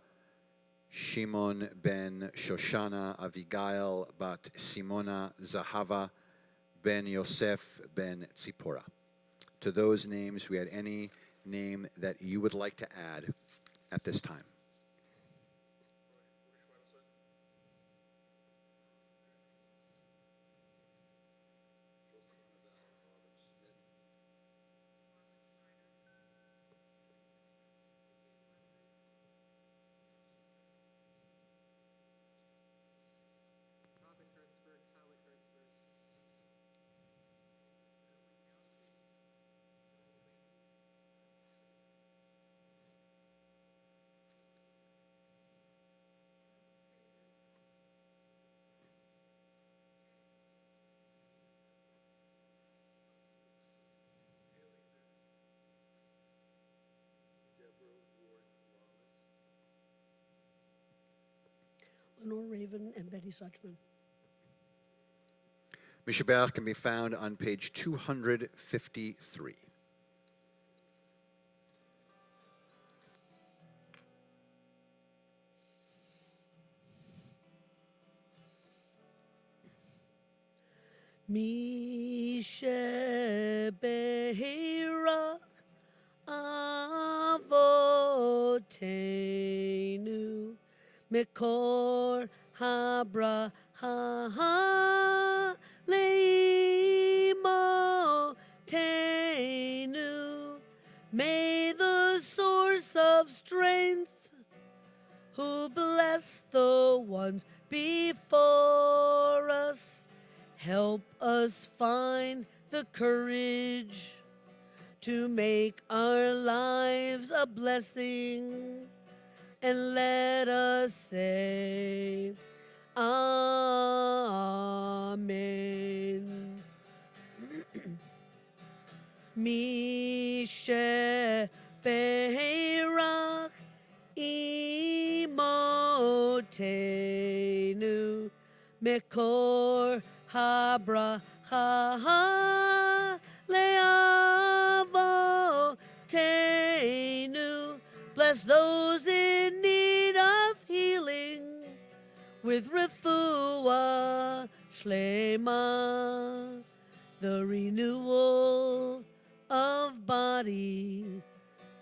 [SPEAKER 2] Shimon Ben Shoshana, Avigail Bat Simona, Zahava Ben Yosef Ben Tzipora. To those names, we had any name that you would like to add at this time.
[SPEAKER 1] Lenore Raven and Betty Suchman.
[SPEAKER 2] Mishabach can be found on page 253.
[SPEAKER 1] Mishe Behira Avotenu Mekor Habraha Leimo Tenu. May the source of strength who bless the ones before us help us find the courage to make our lives a blessing, and let us say Amen. Mishe Beirach Imotenu Mekor Habraha Leavotenu. Bless those in need of healing with refuah shlema, the renewal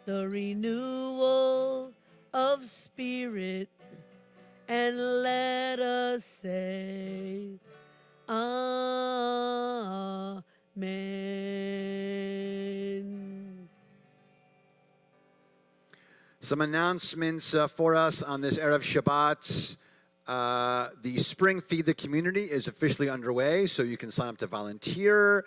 [SPEAKER 1] the renewal of spirit, and let us say, Amen.
[SPEAKER 2] Some announcements for us on this Erev Shabbat. The Spring Feed the Community is officially underway, so you can sign up to volunteer.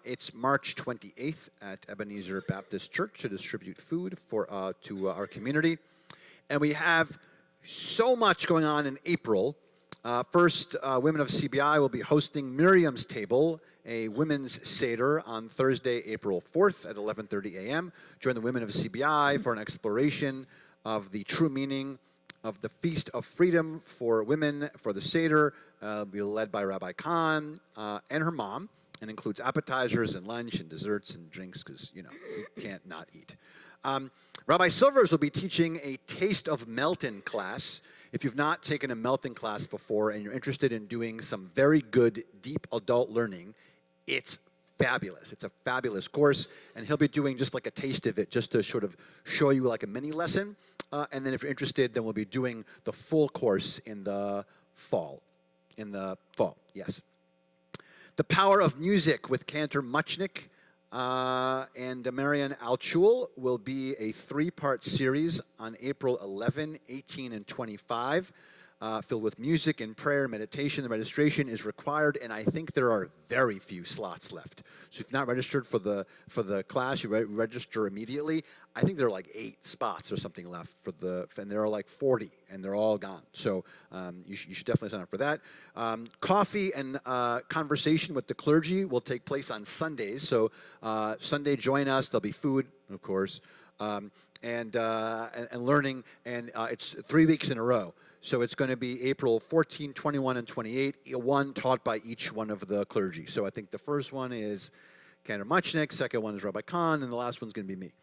[SPEAKER 2] It's March 28th at Ebenezer Baptist Church to distribute food to our community. And we have so much going on in April. First, women of CBI will be hosting Miriam's Table, a women's Seder, on Thursday, April 4th at 11:30 a.m. Join the women of CBI for an exploration of the true meaning of the Feast of Freedom for Women for the Seder. Will be led by Rabbi Khan and her mom, and includes appetizers and lunch and desserts and drinks because, you can't not eat. Rabbi Silvers will be teaching a Taste of Melton class. If you've not taken a Melton class before and you're interested in doing some very good, deep adult learning, it's fabulous. It's a fabulous course, and he'll be doing just like a taste of it, just to sort of show you like a mini lesson. And then if you're interested, then we'll be doing the full course in the fall. Yes. The Power of Music with Cantor Muchnick and Marian Alchul will be a 3-part series on April 11, 18, and 25, filled with music and prayer, meditation. The registration is required, and I think there are very few slots left. So if you're not registered for the class, you register immediately. I think there are like 8 spots or something left and there are like 40, and they're all gone. So you should definitely sign up for that. Coffee and conversation with the clergy will take place on Sundays. So Sunday, join us. There'll be food, of course, and learning, and it's 3 weeks in a row. So it's going to be April 14, 21, and 28, one taught by each one of the clergy. So I think the first one is Cantor Muchnick, second one is Rabbi Khan, and the last one's going to be me.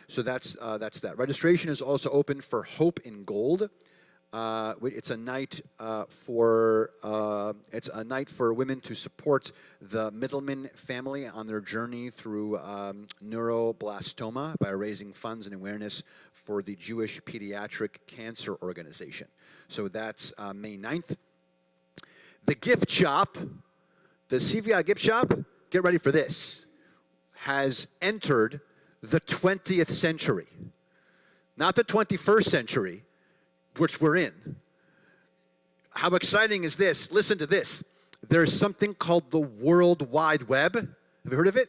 [SPEAKER 2] So that's that. Registration is also open for Hope in Gold. It's a night for women to support the Middleman family on their journey through neuroblastoma by raising funds and awareness for the Jewish Pediatric Cancer Organization. So that's May 9th. The gift shop, the CVI gift shop, get ready for this, has entered the 20th century. Not the 21st century, which we're in. How exciting is this? Listen to this. There's something called the World Wide Web. Have you heard of it?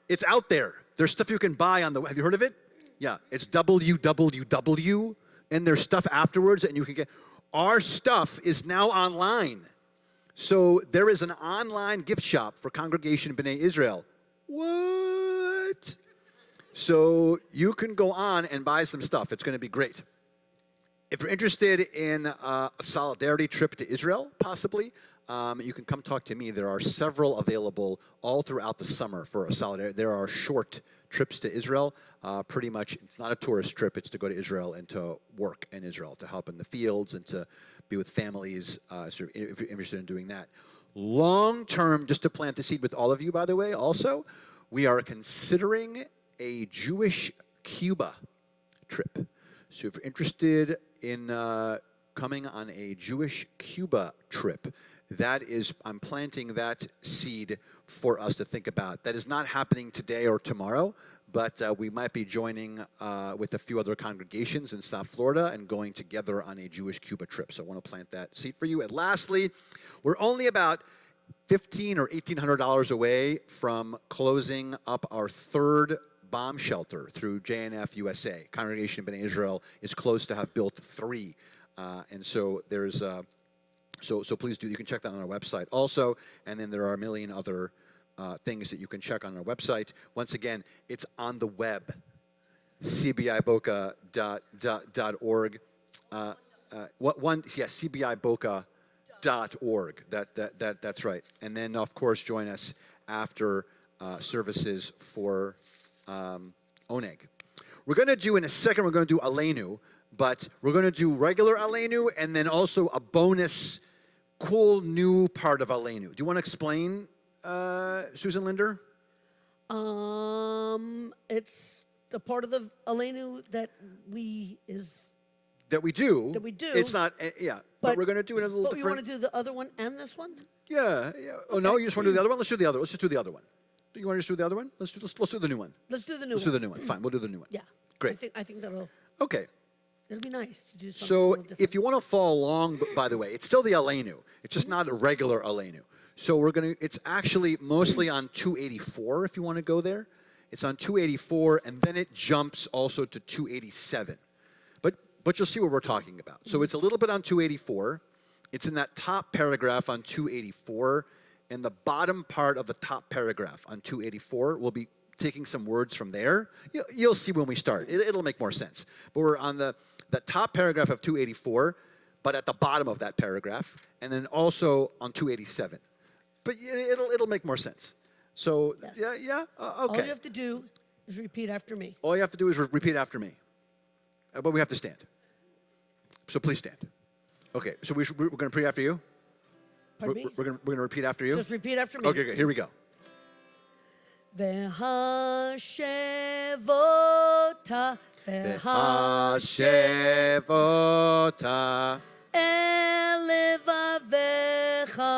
[SPEAKER 2] It's out there. There's stuff you can buy on the web. Have you heard of it? Yeah, it's www, and there's stuff afterwards, and you can get. Our stuff is now online. So there is an online gift shop for Congregation B'nai Israel. What? So you can go on and buy some stuff. It's going to be great. If you're interested in a solidarity trip to Israel, possibly, you can come talk to me. There are several available all throughout the summer for a solidarity. There are short trips to Israel. Pretty much, it's not a tourist trip. It's to go to Israel and to work in Israel, to help in the fields and to be with families, so if you're interested in doing that. Long term, just to plant the seed with all of you, by the way, also, we are considering a Jewish Cuba trip. So if you're interested in coming on a Jewish Cuba trip, I'm planting that seed for us to think about. That is not happening today or tomorrow, but we might be joining with a few other congregations in South Florida and going together on a Jewish Cuba trip. So I want to plant that seed for you. And lastly, we're only about $1,500 or $1,800 away from closing up our 3rd bomb shelter through JNF USA. Congregation B'nai Israel is close to have built 3. And so there's, so please do, you can check that on our website also. And then there are a million other things that you can check on our website. Once again, it's on the web, cbiboca.org. CBIboca.org. That's right. And then, of course, join us after services for Oneg. We're going to do, in a second, we're going to do Aleinu, but we're going to do regular Aleinu and then also a bonus, cool new part of Aleinu. Do you want to explain, Susan Linder?
[SPEAKER 1] It's the part of the Aleinu that we
[SPEAKER 2] do.
[SPEAKER 1] do.
[SPEAKER 2] It's not, but we're going to do it a little
[SPEAKER 1] but
[SPEAKER 2] different.
[SPEAKER 1] you want to do the other one and this one?
[SPEAKER 2] Yeah. Oh, no, you just want to do the other one? Let's do the other. Let's just do the other one. Do you want to just do the other one? Let's do the new one.
[SPEAKER 1] Let's do the new
[SPEAKER 2] Let's
[SPEAKER 1] one.
[SPEAKER 2] do the new one. Fine, we'll do the new one.
[SPEAKER 1] Yeah.
[SPEAKER 2] Great.
[SPEAKER 1] I think it'll
[SPEAKER 2] Okay.
[SPEAKER 1] be nice to do something a
[SPEAKER 2] So
[SPEAKER 1] little different.
[SPEAKER 2] if you want to follow along, by the way, it's still the Aleinu. It's just not a regular Aleinu. So it's actually mostly on 284 if you want to go there. It's on 284, and then it jumps also to 287. But you'll see what we're talking about. So it's a little bit on 284. It's in that top paragraph on 284, and the bottom part of the top paragraph on 284 will be taking some words from there. You'll see when we start. It'll make more sense. But we're on the top paragraph of 284, but at the bottom of that paragraph, and then also on 287. But it'll make more sense. So,
[SPEAKER 1] Yes.
[SPEAKER 2] Okay.
[SPEAKER 1] All you have to do is repeat after me.
[SPEAKER 2] All you have to do is repeat after me. But we have to stand. So please stand. Okay, so we're going to repeat after you?
[SPEAKER 1] Pardon me?
[SPEAKER 2] We're going to repeat after you?
[SPEAKER 1] Just repeat after me.
[SPEAKER 2] Okay, here we go.
[SPEAKER 1] V'hashevota,
[SPEAKER 2] V'hashevota
[SPEAKER 1] elevavecha,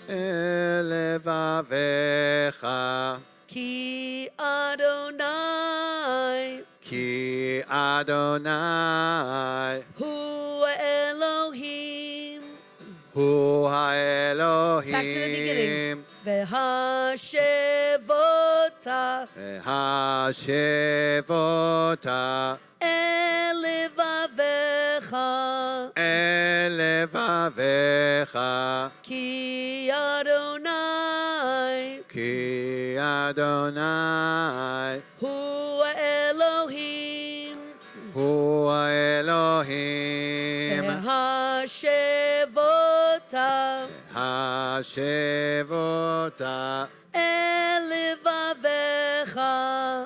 [SPEAKER 2] elevavecha
[SPEAKER 1] ki Adonai,
[SPEAKER 2] ki Adonai
[SPEAKER 1] hu Elohim.
[SPEAKER 2] hu ha'Elohim.
[SPEAKER 1] Back to the beginning. V'hashevota,
[SPEAKER 2] V'hashevota
[SPEAKER 1] elevavecha,
[SPEAKER 2] elevavecha
[SPEAKER 1] ki Adonai,
[SPEAKER 2] ki Adonai
[SPEAKER 1] hu Elohim.
[SPEAKER 2] hu ha'Elohim.
[SPEAKER 1] V'hashevota,
[SPEAKER 2] Hashevota
[SPEAKER 1] elevavecha,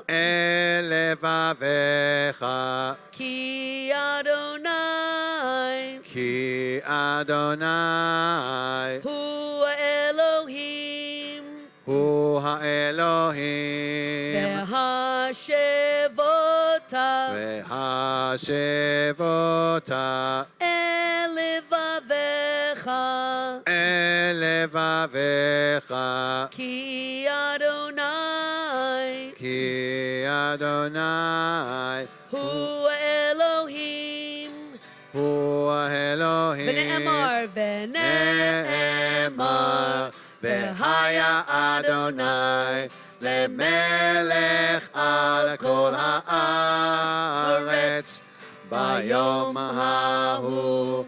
[SPEAKER 2] elevavecha
[SPEAKER 1] ki Adonai,
[SPEAKER 2] ki Adonai
[SPEAKER 1] hu Elohim.
[SPEAKER 2] hu ha'Elohim.
[SPEAKER 1] V'hashevota,
[SPEAKER 2] V'hashevota
[SPEAKER 1] elevavecha,
[SPEAKER 2] elevavecha
[SPEAKER 1] ki Adonai,
[SPEAKER 2] ki Adonai
[SPEAKER 1] hu Elohim.
[SPEAKER 2] hu Elohim.
[SPEAKER 1] V'ne'emar,
[SPEAKER 2] V'haya Adonai lemelech al kol haaretz bayom hahu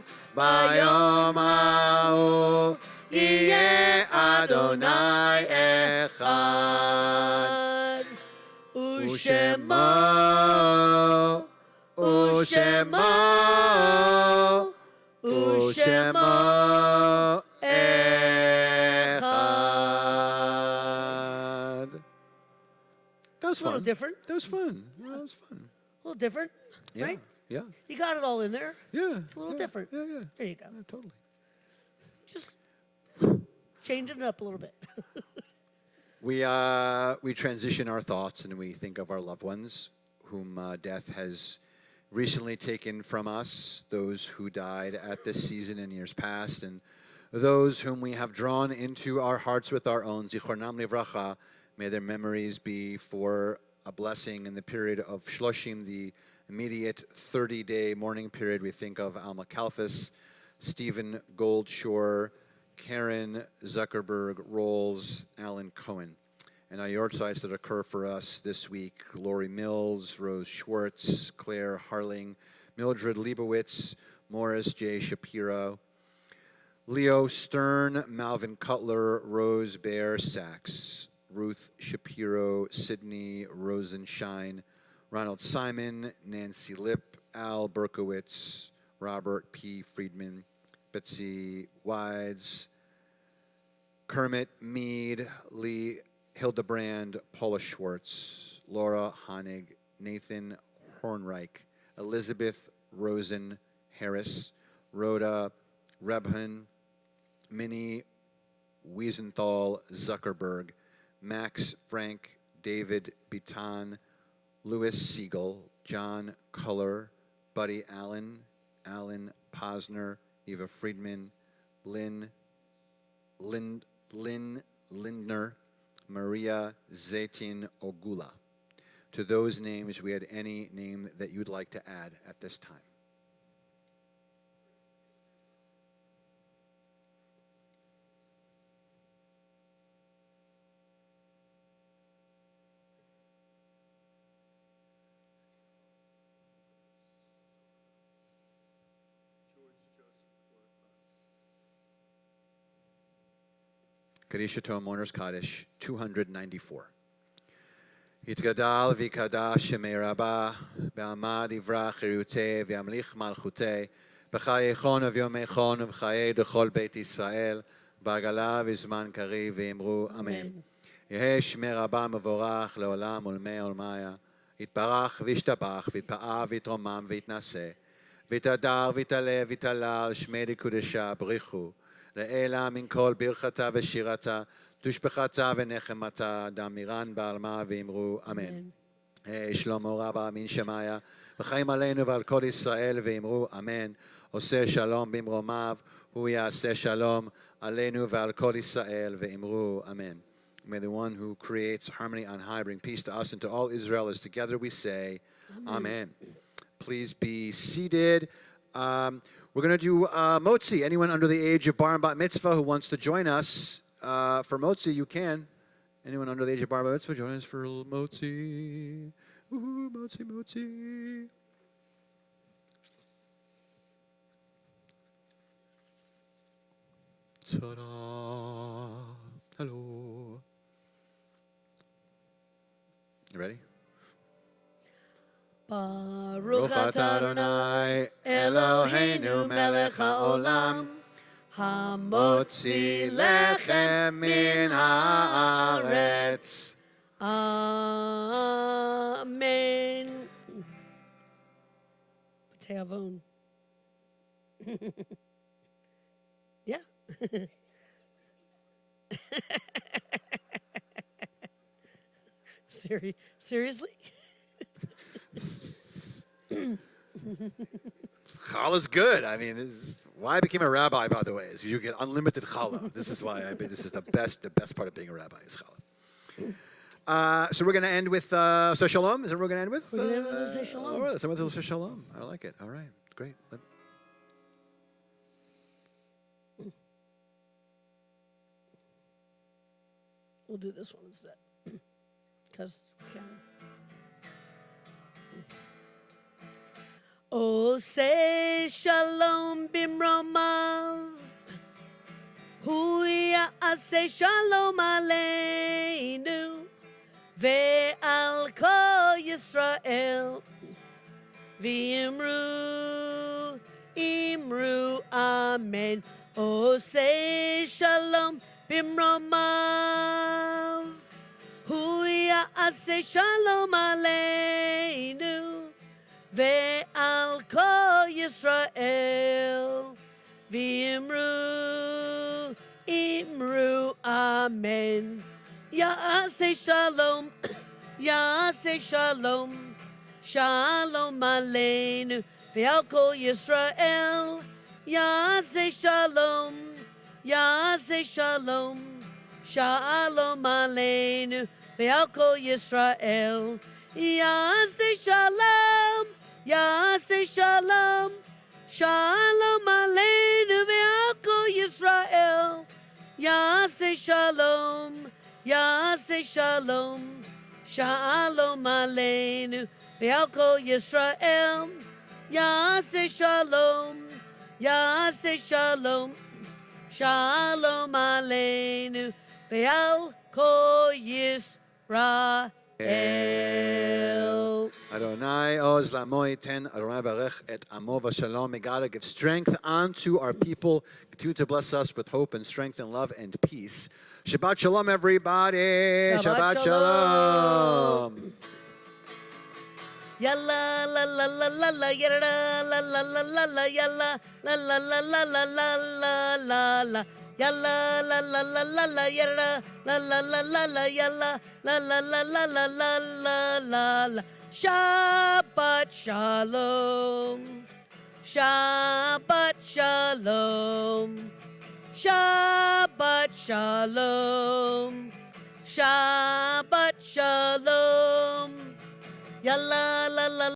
[SPEAKER 2] yeh Adonai echad u'shemo echad. That was
[SPEAKER 1] A little
[SPEAKER 2] fun.
[SPEAKER 1] different.
[SPEAKER 2] That was fun. Yeah, that was fun.
[SPEAKER 1] A little different,
[SPEAKER 2] Yeah.
[SPEAKER 1] right?
[SPEAKER 2] Yeah.
[SPEAKER 1] You got it all in there.
[SPEAKER 2] Yeah.
[SPEAKER 1] A little different.
[SPEAKER 2] Yeah.
[SPEAKER 1] There you go.
[SPEAKER 2] Yeah, totally.
[SPEAKER 1] Just changing it up a little bit.
[SPEAKER 2] We transition our thoughts and we think of our loved ones whom death has recently taken from us, those who died at this season in years past, and those whom we have drawn into our hearts with our own. Zichronam livracha. May their memories be for a blessing in the period of Shloshim, the immediate 30-day mourning period. We think of Alma Kalfas, Stephen Goldshore, Karen Zuckerberg Rolls, Alan Cohen. And our yortzais that occur for us this week: Lori Mills, Rose Schwartz, Claire Harling, Mildred Leibowitz, Morris J. Shapiro, Leo Stern, Malvin Cutler, Rose Bear Sachs, Ruth Shapiro, Sydney Rosenshine, Ronald Simon, Nancy Lipp, Al Berkowitz, Robert P. Friedman, Betsy Wides, Kermit Mead, Lee Hildebrand, Paula Schwartz, Laura Honig, Nathan Hornreich, Elizabeth Rosen Harris, Rhoda Rebhan, Minnie Wiesenthal Zuckerberg, Max Frank David Bitan, Louis Siegel, John Culler, Buddy Allen, Alan Posner, Eva Friedman, Lynn Lindner, Maria Zaitin Ogula. To those names, we had any name that you'd like to add at this time. Kaddish Tov Mourners Kaddish 294. Yitgadal v'kadash shemei Rabbah b'amad ivrach cherutei v'yamlich malchutei b'chayechon v'yomechon v'chayei dechol Beit Yisrael b'agala v'zman kariv v'imru Amen. Yehei shmei Rabbah mevorach leolam ulmei olmaya yitbarach v'yishtabach v'yitpa'a v'yitromam v'yitnaseh v'yitadar v'yitale v'yitalal shmei dikudesha b'richu Le'ela min kol birchata v'shirata, tushbechata v'nechemata, damiran ba'alma v'imru, Amen. Shlomo Rabba min Shemaya, v'chaim aleinu v'al kol Yisrael v'imru, Amen. Oseh shalom b'imromav, hu ya'aseh shalom aleinu v'al kol Yisrael v'imru, Amen. May the one who creates harmony on high bring peace to us and to all Israel as together we say, Amen. Please be seated. We're going to do Motzi. Anyone under the age of bar and bat mitzvah who wants to join us for Motzi, you can. Anyone under the age of bar and bat mitzvah, join us for Motzi. Woohoo, Motzi, Motzi. Ta-da. Hello. You ready?
[SPEAKER 1] Baruch atah Adonai Eloheinu melech haolam hamotzi lechem min haaretz. Amen. Teavon. Yeah. Seriously?
[SPEAKER 2] Challah's good. I mean, this is why I became a rabbi, by the way, is you get unlimited challah. This is why this is the best part of being a rabbi is challah. So we're going to end with so shalom. Is that what we're going to end with?
[SPEAKER 1] We're going to end with say shalom.
[SPEAKER 2] All right, let's end with say shalom. I like it. All right, great.
[SPEAKER 1] We'll do this one instead, because we can. Oh, say shalom bimromav, hu ya'aseh shalom aleinu, ve'al kol Yisrael, v'imru, imru, amen. Oh, say shalom bimromav, hu ya'aseh shalom aleinu, ve'al kol Yisrael, v'imru, imru, amen. Ya'aseh shalom, ya'aseh shalom, shalom aleinu, ve'al kol Yisrael, ya'aseh shalom, ya'aseh shalom, shalom aleinu, ve'al kol Yisrael, ya'aseh shalom, ya'aseh shalom, shalom aleinu ve'al kol Yisrael, ya'aseh shalom, ya'aseh shalom, shalom aleinu ve'al kol Yisrael, ya'aseh shalom, ya'aseh shalom, shalom aleinu ve'al kol Yisrael.
[SPEAKER 2] Adonai oz la'mo ten Adonai barech et amo v'shalom. May God give strength unto our people. Continue to bless us with hope and strength and love and peace. Shabbat shalom, everybody.
[SPEAKER 1] Shabbat shalom. Yalla la la la la la yada la la la la la yalla la la la la la la la la la yalla la la la la la yada la la la la la yalla la la la la la la la la la Shabbat Shalom Shabbat Shalom Shabbat Shalom Shabbat Shalom Yalla la la